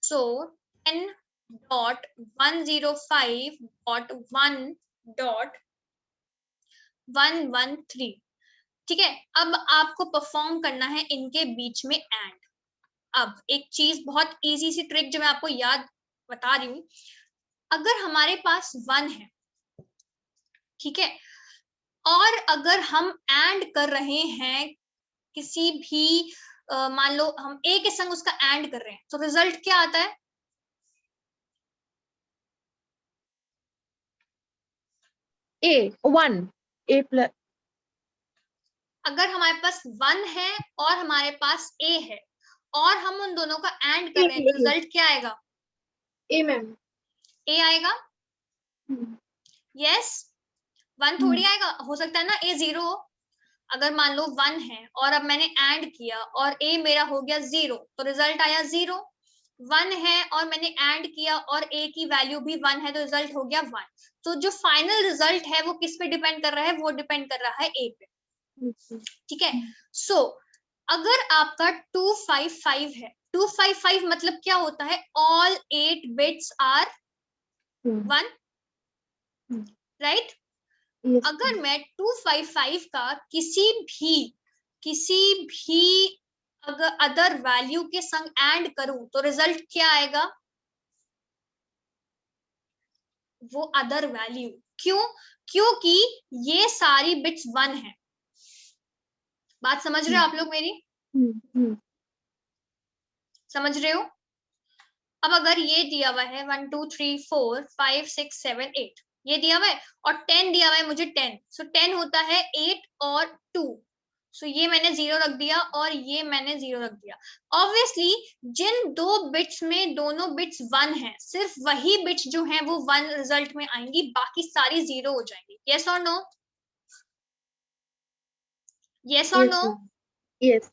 सो 10.105.1.113। ठीक है, अब आपको परफॉर्म करना है इनके बीच में एंड। अब एक चीज बहुत इजी सी ट्रिक जो मैं आपको याद बता रही हूँ, अगर हमारे पास 1 है, ठीक है, और अगर हम एंड कर रहे हैं किसी भी मान लो हम ए के संग उसका एंड कर रहे हैं, तो रिजल्ट क्या आता है, A 1 A plus, अगर हमारे पास 1 है और हमारे पास ए है और हम उन दोनों का एंड कर रहे हैं, तो रिजल्ट क्या आएगा, A मैम, ए आएगा। यस, 1 थोड़ी आएगा, हो सकता है ना ए 0 हो। अगर मान लो 1 है और अब मैंने एंड किया और ए मेरा हो गया 0, तो रिजल्ट आया 0। 1 है और मैंने एंड किया और ए की वैल्यू भी 1 है, तो रिजल्ट हो गया 1। तो जो फाइनल रिजल्ट है वो किस पे डिपेंड कर रहा है, वो डिपेंड कर रहा है ए पे। ठीक है, सो अगर आपका 255 है, 255 मतलब क्या होता है, ऑल 8 बिट्स आर 1, राइट। अगर मैं 255 का किसी भी अगर अदर वैल्यू के संग एंड करूं तो रिजल्ट क्या आएगा, वो अदर वैल्यू। क्यों, क्योंकि ये सारी बिट्स 1 है। बात समझ रहे हो आप लोग मेरी, समझ रहे हो। अब अगर ये दिया हुआ है 1 2 3 4 5 6 7 8, ये दिया हुआ है और 10 दिया हुआ है मुझे 10, सो 10 होता है 8 और 2, सो ये मैंने 0 रख दिया और ये मैंने 0 रख दिया। ऑब्वियसली जिन दो बिट्स में दोनों बिट्स 1 है, सिर्फ वही बिट्स जो हैं वो 1 रिजल्ट में आएंगी, बाकी सारी 0 हो जाएंगी। यस और नो, यस और नो। यस।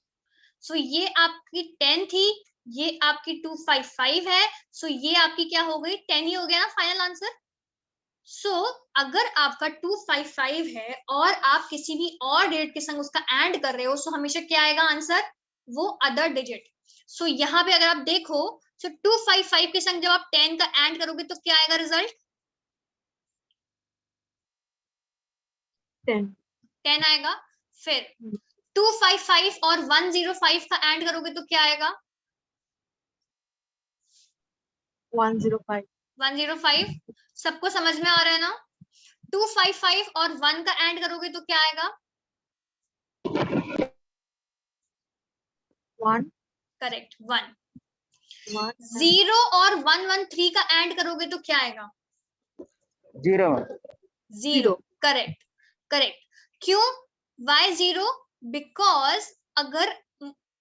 सो ये आपकी 10 थी, ये आपकी 255 है, सो ये आपकी क्या हो गई, 10 ही हो गया ना फाइनल आंसर। सो अगर आपका 255 है और आप किसी भी और डिजिट के संग उसका एंड कर रहे हो, सो हमेशा क्या आएगा आंसर, वो अदर डिजिट। सो यहाँ पे अगर आप देखो, सो 255 के संग जब आप 10 का एंड करोगे तो क्या आएगा रिजल्ट, 10 10 आएगा। फिर 255 और 105 का एंड करोगे तो क्या आएगा? 105 105। सबको समझ में आ रहा है ना? 255 और 1 का एंड करोगे तो क्या आएगा? 1 करेक्ट, 1। 1 0 और 113 का एंड करोगे तो क्या आएगा? 0 0। Correct, correct. क्यों? वाई 0? बिकॉज अगर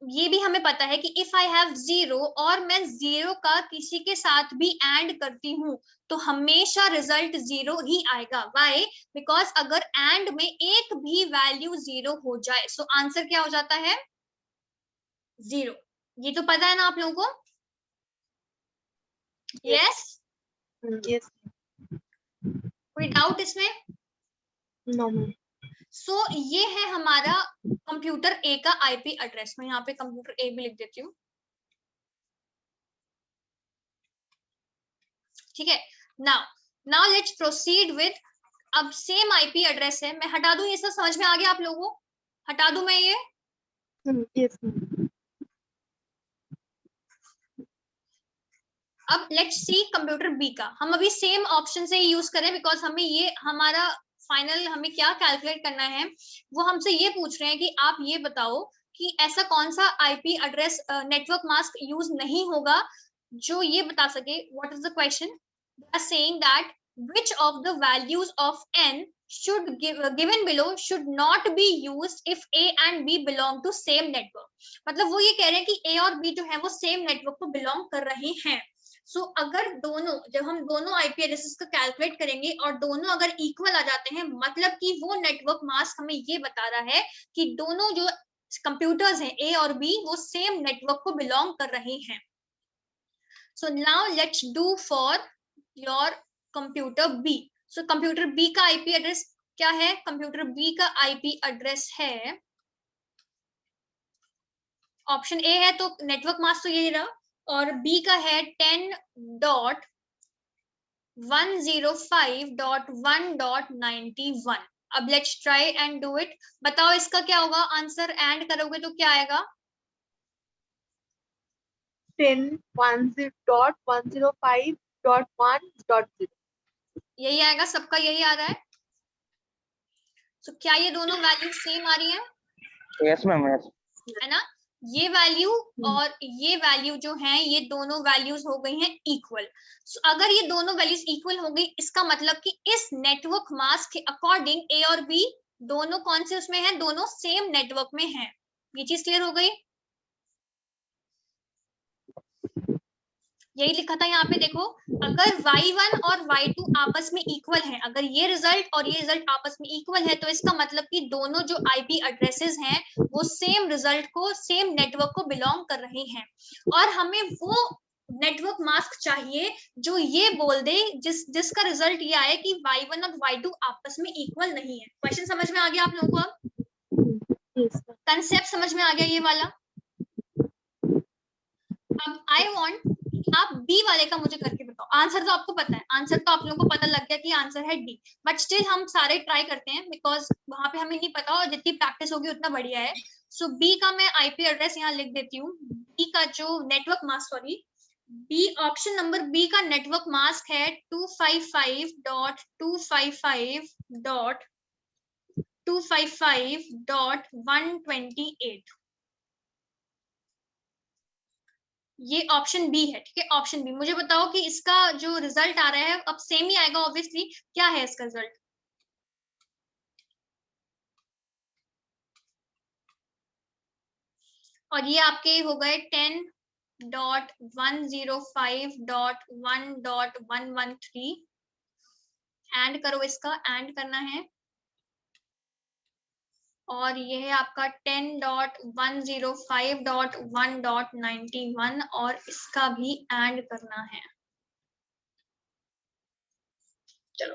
ये भी हमें पता है कि इफ आई हैव 0 और मैं 0 का किसी के साथ भी एंड करती हूँ तो हमेशा रिजल्ट 0 ही आएगा। वाई? बिकॉज अगर एंड में एक भी वैल्यू 0 हो जाए सो आंसर क्या हो जाता है? 0। ये तो पता है ना आप लोगों को? यस? yes कोई डाउट इसमें? no ma'am सो ये है हमारा कंप्यूटर ए का आईपी एड्रेस। मैं यहाँ पे कंप्यूटर ए भी लिख देती हूँ, ठीक है। नाउ लेट्स प्रोसीड विद, अब सेम आईपी एड्रेस है, मैं हटा दूं ये सब? समझ में आ गया आप लोगों को? हटा दूं मैं ये? yes ma'am अब लेट्स सी कंप्यूटर बी का। हम अभी सेम ऑप्शन से ही यूज करें बिकॉज हमें ये हमारा फाइनल, हमें क्या कैलकुलेट करना है वो हमसे ये पूछ रहे हैं कि आप ये बताओ कि ऐसा कौन सा IP address network mask use नहीं होगा जो ये बता सके। What is the question? they are saying that which of the values of n should given below should not be used if a and b belong to same network। मतलब वो ये कह रहे हैं कि a और b जो है वो सेम नेटवर्क को बिलोंग कर रहे हैं। सो अगर दोनों, जब हम दोनों आईपी एड्रेसेस को कैलकुलेट करेंगे और दोनों अगर इक्वल आ जाते हैं मतलब कि वो नेटवर्क मास्क हमें ये बता रहा है कि दोनों जो कंप्यूटर्स हैं ए और बी वो सेम नेटवर्क को बिलोंग कर रहे हैं। So now let's do for your computer B. सो कंप्यूटर बी का आईपी एड्रेस क्या है? कंप्यूटर बी का आईपी एड्रेस है, ऑप्शन ए है तो नेटवर्क मास्क तो यही रहा, और बी का है 10.105.1.91। अब let's try and do it. बताओ इसका क्या होगा आंसर? एंड करोगे तो क्या आएगा? 10.105.1.0 यही आएगा, सबका यही आ रहा है। तो क्या ये दोनों वैल्यू सेम आ रही है? यस मैम यस है ना? ये वैल्यू और ये वैल्यू जो है ये दोनों वैल्यूज हो गई हैं इक्वल। अगर ये दोनों वैल्यूज इक्वल हो गई इसका मतलब कि इस नेटवर्क मास्क के अकॉर्डिंग ए और बी दोनों कौन से उसमें हैं? दोनों सेम नेटवर्क में हैं। ये चीज क्लियर हो गई? यही लिखा था यहाँ पे देखो, अगर y1 और y2 आपस में इक्वल हैं, अगर ये रिजल्ट और ये रिजल्ट आपस में इक्वल है तो इसका मतलब कि दोनों जो आईपी एड्रेसेस हैं वो सेम रिजल्ट को, सेम नेटवर्क को बिलोंग कर रहे हैं। और हमें वो नेटवर्क मास्क चाहिए जो ये बोल दे, जिसका रिजल्ट ये आए कि y1 और y2 आपस में इक्वल नहीं है। क्वेश्चन समझ में आ गया आप लोगों को? अब कंसेप्ट समझ में आ गया ये वाला? अब आई वांट आप बी वाले का मुझे करके बताओ। आंसर तो आपको पता है, आंसर तो आप लोगों को पता लग गया कि आंसर है डी, बट स्टिल हम सारे ट्राई करते हैं बिकॉज वहां पे हमें नहीं पता और जितनी प्रैक्टिस होगी उतना बढ़िया है। सो बी का मैं आईपी एड्रेस यहाँ लिख देती हूँ। बी का जो network mask, sorry B option number B का नेटवर्क मास्क है 255.255.255.128। ये ऑप्शन बी है, ठीक है? Option B. मुझे बताओ कि इसका जो रिजल्ट आ रहा है अब सेम ही आएगा ऑब्वियसली, क्या है इसका रिजल्ट? और ये आपके हो गए 10.105.1.113। एंड करो, इसका एंड करना है। और ये है आपका 10.105.1.91 और इसका भी एंड करना है। चलो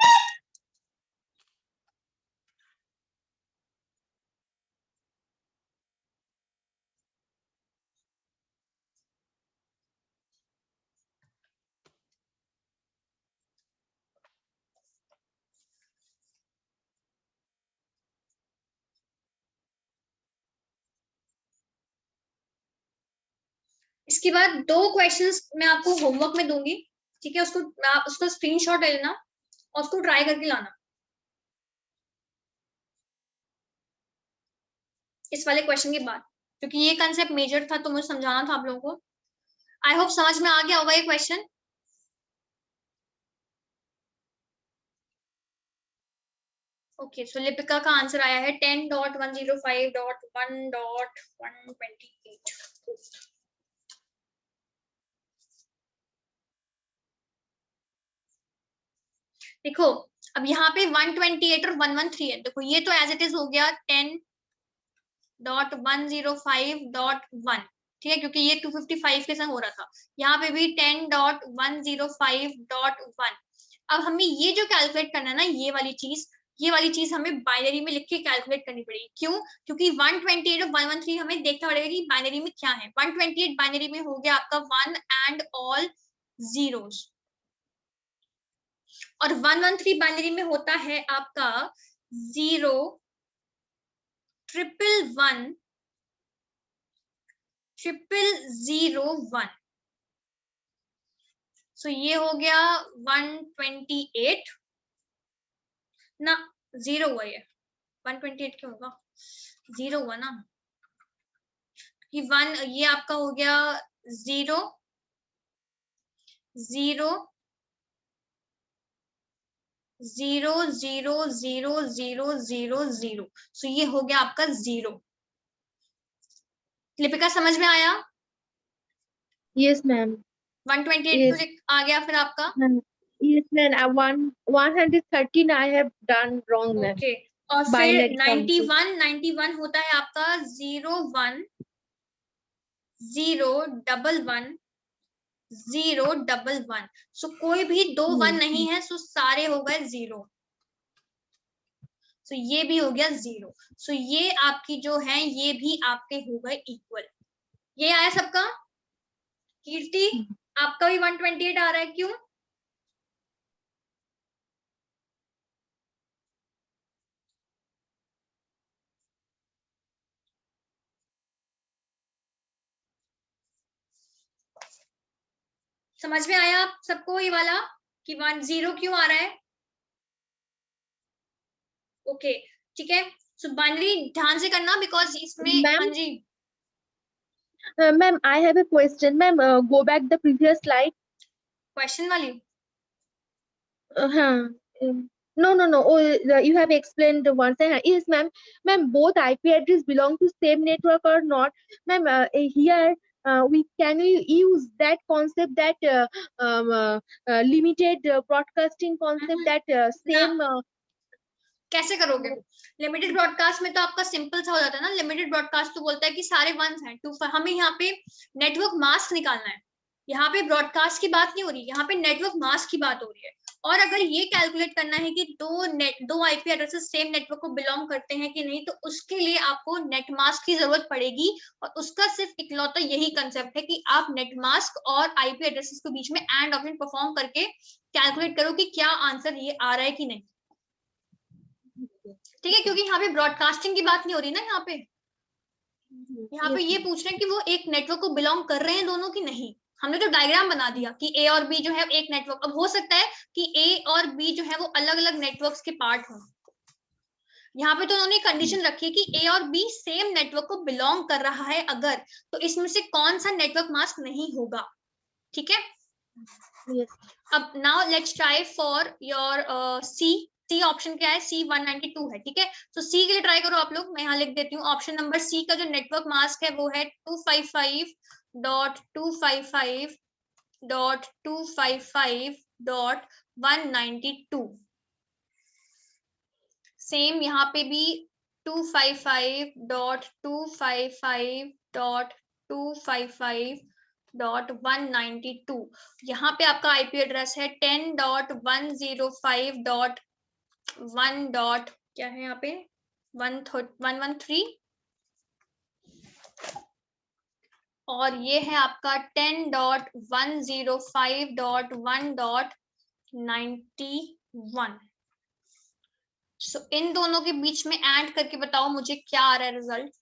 इसके बाद 2 क्वेश्चंस मैं आपको होमवर्क में दूंगी, ठीक है, उसको आप उसको स्क्रीनशॉट ले लेना और उसको ट्राई करके लाना इस वाले क्वेश्चन के बाद, क्योंकि ये कंसेप्ट मेजर था तो मुझे समझाना था आप लोगों को। आई होप समझ में आ गया होगा ये क्वेश्चन। ओके, सो लिपिका का आंसर आया है 10.105.1.128। देखो अब यहाँ पे 128 और 113 है, देखो ये तो एज इट इज हो गया 10.105.1, ठीक है, क्योंकि ये 255 के संग हो रहा था। यहाँ पे भी 10.105.1। अब हमें ये जो कैलकुलेट करना है ना, ये वाली चीज हमें बाइनरी में लिख के कैलकुलेट करनी पड़ेगी। क्यों? क्योंकि 128 और 113 हमें देखना पड़ेगा कि बाइनरी में क्या है। 128 बाइनरी में हो गया आपका 1 एंड ऑल जीरोस, और 113 बाइनरी में होता है आपका 0 111 0001। सो ये हो गया 128 ना, 0 हुआ ये, 128 क्यों होगा, 0 हुआ ना, कि 1 ये आपका हो गया 0 0 0 0 0 0 0 0। सो ये हो गया आपका 0। लिपिका समझ में आया? Yes, ma'am. 128 Yes. तो आ गया फिर आपका। Yes, ma'am. 113 I have done wrong, ma'am. Okay, और फिर Binary 91 होता है आपका 0 1 0 1 1 0 1 1। सो कोई भी 2 1 नहीं है, सो सारे हो गए 0। सो ये भी हो गया 0। सो ये आपकी जो है ये भी आपके हो गए इक्वल। ये आया सबका? कीर्ति आपका भी 128 आ रहा है, क्यों? समझ में आया आप सबको ये वाला कि 10 क्यों आ रहा है? ओके, ठीक है, सो बाइनरी ध्यान से करना बिकॉज इसमें, Ma'am, हाँ जी ma'am, I have a question. Ma'am, go back the previous slide. Question वाली। No, no, no. Oh, you have explained once. Yes, ma'am. Ma'am, both IP address belong to same network or not? Ma'am, here we use that concept, that limited broadcasting concept, that same. कैसे करोगे? लिमिटेड ब्रॉडकास्ट में तो आपका सिंपल सा हो जाता है ना। लिमिटेड ब्रॉडकास्ट तो बोलता है कि सारे वंस हैं, टू, हमें यहाँ पे नेटवर्क मास्क निकालना है। यहाँ पे ब्रॉडकास्ट की बात नहीं हो रही, यहाँ पे नेटवर्क मास्क की बात हो रही है। और अगर ये कैलकुलेट करना है कि दो आईपी एड्रेसेस सेम नेटवर्क को बिलोंग करते हैं कि नहीं, तो उसके लिए आपको नेट मास्क की जरूरत पड़ेगी। और उसका सिर्फ इकलौता यही कंसेप्ट है कि आप नेट मास्क और आईपी एड्रेसेस के बीच में एंड ऑपरेशन परफॉर्म करके कैलकुलेट करो कि क्या आंसर ये आ रहा है कि नहीं, ठीक है, क्योंकि यहाँ पे ब्रॉडकास्टिंग की बात नहीं हो रही ना। यहाँ पे ये पूछ रहे हैं कि वो एक नेटवर्क को बिलोंग कर रहे हैं दोनों की नहीं। हमने तो डायग्राम बना दिया कि ए और बी जो है एक नेटवर्क। अब हो सकता है कि ए और बी जो है वो अलग अलग नेटवर्क्स के पार्ट हों। यहाँ पे तो उन्होंने कंडीशन रखी है कि ए और बी सेम नेटवर्क को बिलोंग कर रहा है अगर, तो इसमें से कौन सा नेटवर्क मास्क नहीं होगा, ठीक है। अब now let's try for your C option क्या है? सी 192 है, ठीक है। तो सी के लिए ट्राई करो आप लोग, मैं यहाँ लिख देती हूँ। ऑप्शन नंबर सी का जो नेटवर्क मास्क है वो है 255.255.255.192। सेम यहाँ पे भी 255.255.255.192। यहाँ पे आपका आईपी एड्रेस है 10.105.1. क्या है यहाँ पे 113, और ये है आपका 10.105.1.91। सो इन दोनों के बीच में ऐड करके बताओ मुझे क्या आ रहा है रिजल्ट।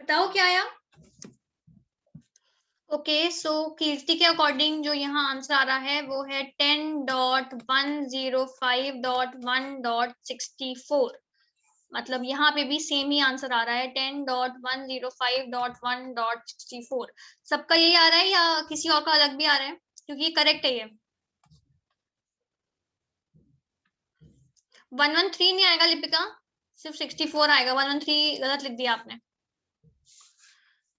बताओ क्या आया। ओके, सो कीर्ति के अकॉर्डिंग जो यहाँ आंसर आ रहा है वो है 10.105.1.64। मतलब यहाँ पे भी सेम ही आंसर आ रहा है 10.105.1.64। सबका यही आ रहा है या किसी और का अलग भी आ रहा है? क्योंकि ये करेक्ट है ये। 113 नहीं आएगा लिपिका, सिर्फ 64 आएगा। 113 गलत लिख दिया आपने।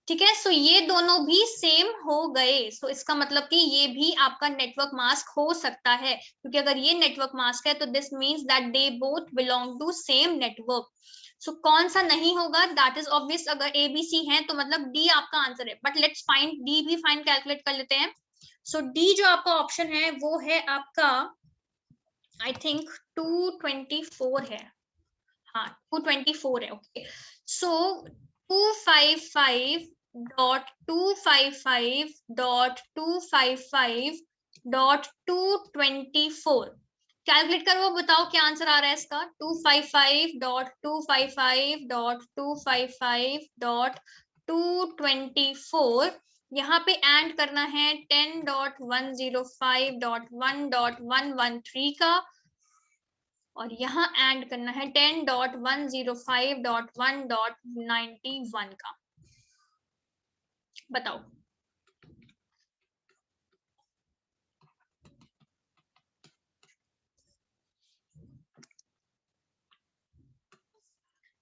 ठीक है, सो ये दोनों भी सेम हो गए। सो इसका मतलब कि ये भी आपका नेटवर्क मास्क हो सकता है, क्योंकि अगर ये नेटवर्क मास्क है तो this means that they both belong to same network. So कौन सा नहीं होगा, दैट इज ऑब्वियस। अगर ABC है तो मतलब डी आपका आंसर है, बट लेट्स फाइंड डी भी फाइंड कैलकुलेट कर लेते हैं। सो डी जो आपका ऑप्शन है वो है आपका, आई थिंक 224 है। हाँ 224 है। ओके, सो 255.255.255.224 कैलकुलेट करो, बताओ क्या आंसर आ रहा है इसका। 255.255.255.224 यहाँ पे एंड करना है 10.105.1.113 का, और यहाँ एंड करना है 10.105.1.91 का। बताओ।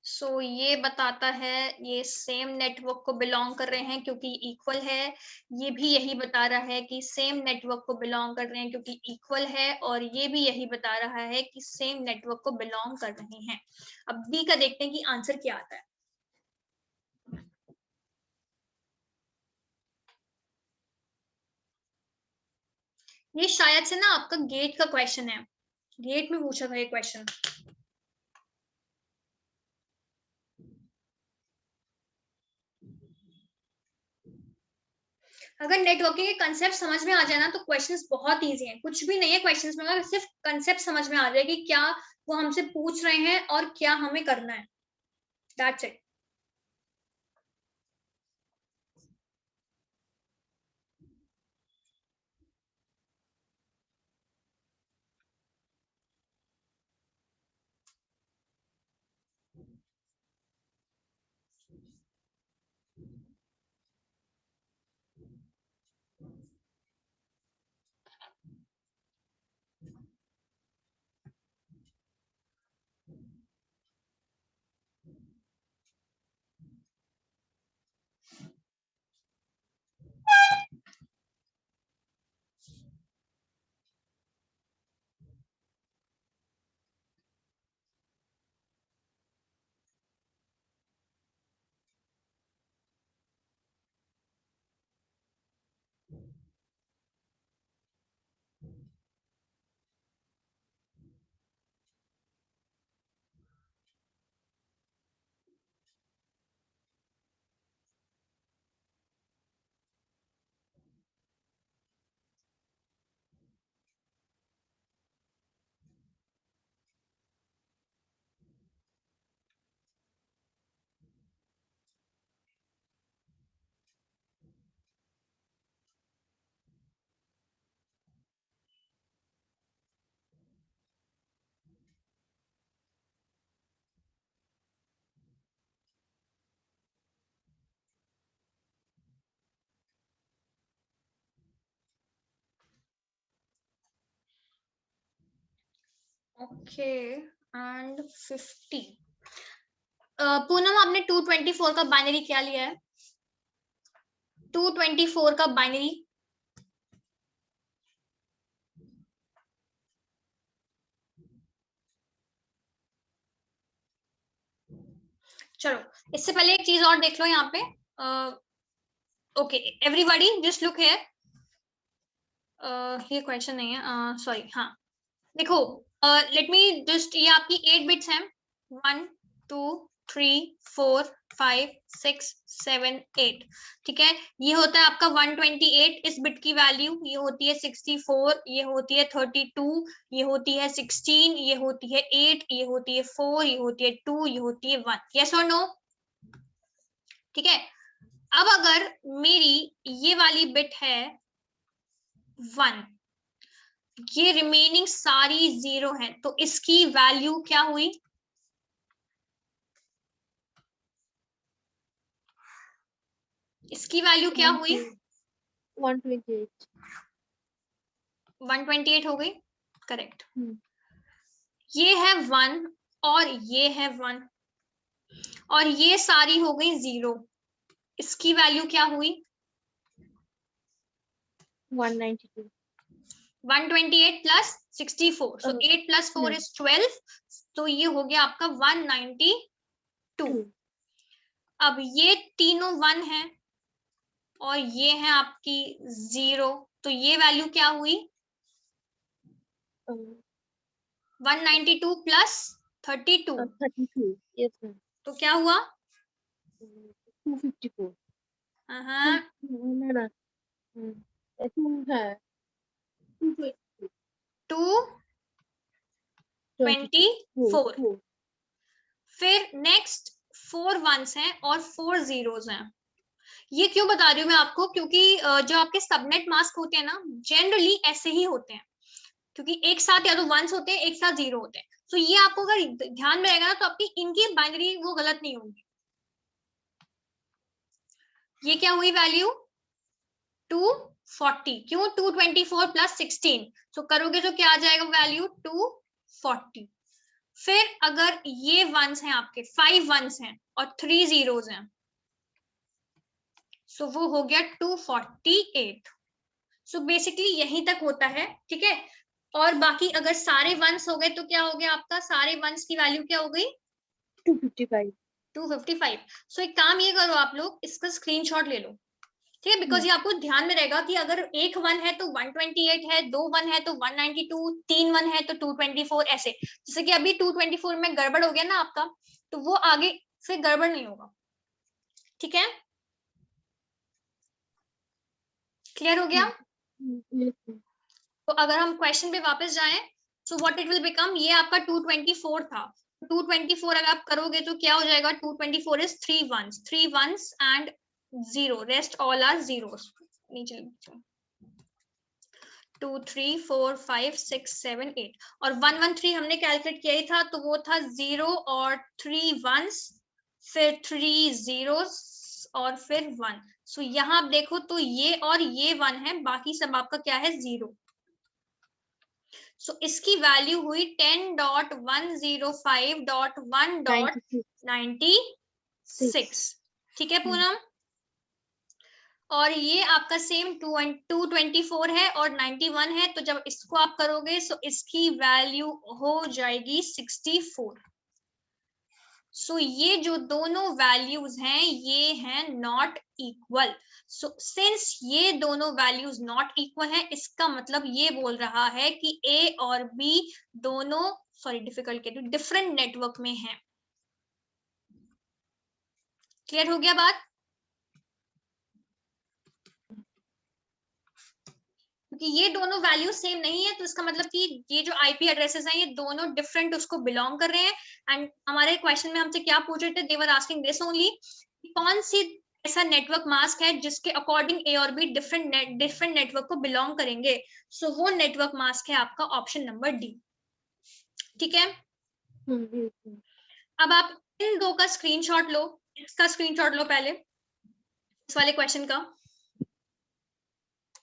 सो ये बताता है ये सेम नेटवर्क को बिलोंग कर रहे हैं क्योंकि इक्वल है। ये भी यही बता रहा है कि सेम नेटवर्क को बिलोंग कर रहे हैं क्योंकि इक्वल है, और ये भी यही बता रहा है कि सेम नेटवर्क को बिलोंग कर रहे हैं। अब बी का देखते हैं कि आंसर क्या आता है। ये शायद से ना आपका गेट का क्वेश्चन है, गेट में पूछा था ये क्वेश्चन। अगर नेटवर्किंग के कंसेप्ट समझ में आ जाए ना तो क्वेश्चंस बहुत इजी हैं, कुछ भी नहीं है क्वेश्चंस में, अगर सिर्फ कंसेप्ट समझ में आ जाए कि क्या वो हमसे पूछ रहे हैं और क्या हमें करना है, that's it. Okay and 50। Poonam आपने 224 का बाइनरी क्या लिया है? 224 का बाइनरी चलो इससे पहले एक चीज और देख लो यहाँ पे। Okay everybody just look here. ये क्वेश्चन नहीं है, सॉरी। हाँ देखो, लेट मी जस्ट, ये आपकी 8 बिट्स हैं। 1 2 3 4 5 6 7 8। ठीक है, ये होता है आपका 128 इस बिट की वैल्यू, ये होती है 64, ये होती है 32, ये होती है 16, ये होती है 8, ये होती है 4, ये होती है 2, ये होती है 1। यस और नो? ठीक है, अब अगर मेरी ये वाली बिट है 1, ये रिमेनिंग सारी 0 है, तो इसकी वैल्यू क्या हुई? इसकी वैल्यू क्या हुई? 128। 128 हो गई, करेक्ट। ये है 1 और ये है 1 और ये सारी हो गई 0, इसकी वैल्यू क्या हुई? 192। 128 प्लस 64, सो 8 प्लस 4 इज 12, तो ये हो गया आपका 192। अब ये तीनों 1 है और ये है आपकी 0, तो ये वैल्यू क्या हुई? 192 प्लस 32, 32। Yes, ma'am. तो क्या हुआ? 254. हाँ, No, no. 2 है 224। फिर नेक्स्ट 4 1s हैं और 4 0s हैं। ये क्यों बता रही हूँ मैं आपको, क्योंकि जो आपके सबनेट मास्क होते हैं ना, जनरली ऐसे ही होते हैं, क्योंकि एक साथ या तो 1s होते हैं, एक साथ 0 होते हैं। तो ये आपको अगर ध्यान में रहेगा ना, तो आपकी इनकी बाइनरी वो गलत नहीं होगी। ये क्या हुई वैल्यू? 240। क्यों? 224 प्लस 16, सो करोगे तो क्या आ जाएगा वैल्यू? 240। फिर अगर ये 1s हैं आपके, 5 1s हैं और 3 0s हैं, सो वो हो गया 248। सो बेसिकली यहीं तक होता है। ठीक है, और बाकी अगर सारे 1s हो गए तो क्या हो गया आपका? सारे 1s की वैल्यू क्या हो गई? 255। 255। सो एक काम ये करो, आप लोग इसका स्क्रीनशॉट ले लो। ठीक है, बिकॉज ये आपको ध्यान में रहेगा कि अगर एक 1 है तो 128 है, 2 1 है तो 192, 3 1 है तो 224, ऐसे। जैसे कि अभी 224 में गड़बड़ हो गया ना आपका, तो वो आगे फिर गड़बड़ नहीं होगा। ठीक है, क्लियर हो गया? तो अगर हम क्वेश्चन पे वापस जाएं, so what it will become, ये आपका 224 था, 224 अगर आप करोगे तो क्या हो जाएगा? 224 is 3 1s and 0, rest all are zeros। नीचे 2 3 4 5 6 7 8 और 113 हमने कैलकुलेट किया ही था, तो वो था 0 और 3 1s, फिर 3 zeros और फिर 1। सो यहाँ आप देखो तो ये और ये 1 है, बाकी सब आपका क्या है? 0। सो इसकी वैल्यू हुई 10.105.1.96। ठीक है पूनम? और ये आपका सेम 224 है और 91 है, तो जब इसको आप करोगे तो इसकी वैल्यू हो जाएगी 64। सो ये जो दोनों वैल्यूज हैं ये हैं नॉट इक्वल। सो सिंस ये दोनों वैल्यूज नॉट इक्वल हैं, इसका मतलब ये बोल रहा है कि ए और बी दोनों, सॉरी डिफिकल्ट कह रही हूं, डिफरेंट नेटवर्क में हैं। क्लियर हो गया बात? क्योंकि ये दोनों वैल्यू सेम नहीं है, तो इसका मतलब कि ये जो आईपी एड्रेसेस हैं ये दोनों डिफरेंट उसको बिलोंग कर रहे हैं। एंड हमारे क्वेश्चन में हमसे क्या पूछ रहे थे? दे वर आस्किंग दिस ओनली, कौन सी ऐसा नेटवर्क मास्क है जिसके अकॉर्डिंग ए और बी डिफरेंट नेटवर्क को बिलोंग करेंगे। सो वो नेटवर्क मास्क है आपका ऑप्शन नंबर डी। ठीक है, अब आप इन दो का स्क्रीनशॉट लो, इसका स्क्रीनशॉट लो पहले, इस वाले क्वेश्चन का।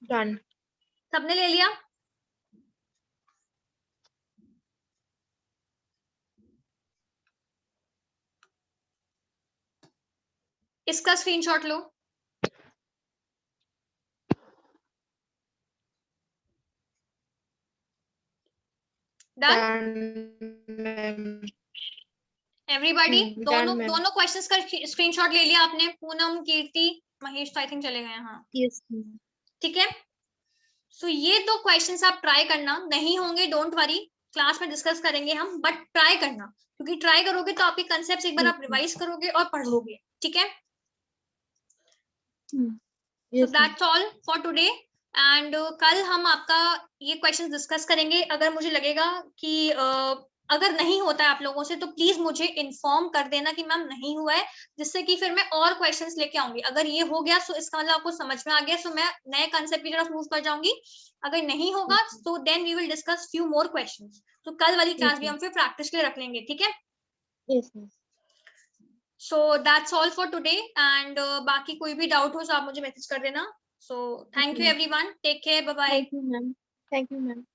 Done. सबने ले लिया? इसका स्क्रीनशॉट लो। Done everybody. दोनों done, ma'am. दोनों क्वेश्चंस का स्क्रीनशॉट ले लिया आपने? पूनम, कीर्ति, महेश तो आई थिंक चले गए हैं। हाँ Yes, ma'am. ठीक है। सो ये दो क्वेश्चंस आप ट्राई करना, नहीं होंगे डोंट वरी, क्लास में डिस्कस करेंगे हम, बट ट्राई करना, क्योंकि ट्राई करोगे तो आपके कंसेप्ट एक बार आप रिवाइज करोगे और पढ़ोगे। ठीक है। सो Yes, ma'am. That's all for today and कल हम आपका ये क्वेश्चन डिस्कस करेंगे। अगर मुझे लगेगा कि अगर नहीं होता है आप लोगों से तो प्लीज मुझे इन्फॉर्म कर देना कि मैम नहीं हुआ है, जिससे कि फिर मैं और क्वेश्चंस लेके आऊंगी। अगर ये हो गया तो इसका मतलब आपको समझ में आ गया, सो मैं नए कंसेप्ट की तरफ मूव कर जाऊंगी। अगर नहीं होगा तो then we will discuss few more questions. तो कल वाली क्लास भी हम फिर प्रैक्टिस के लिए रख लेंगे। ठीक है। Yes, ma'am. So that's all for today and बाकी कोई भी डाउट हो तो आप मुझे मैसेज कर देना। So thank you everyone, take care, bye bye. Thank you, ma'am. Thank you, ma'am.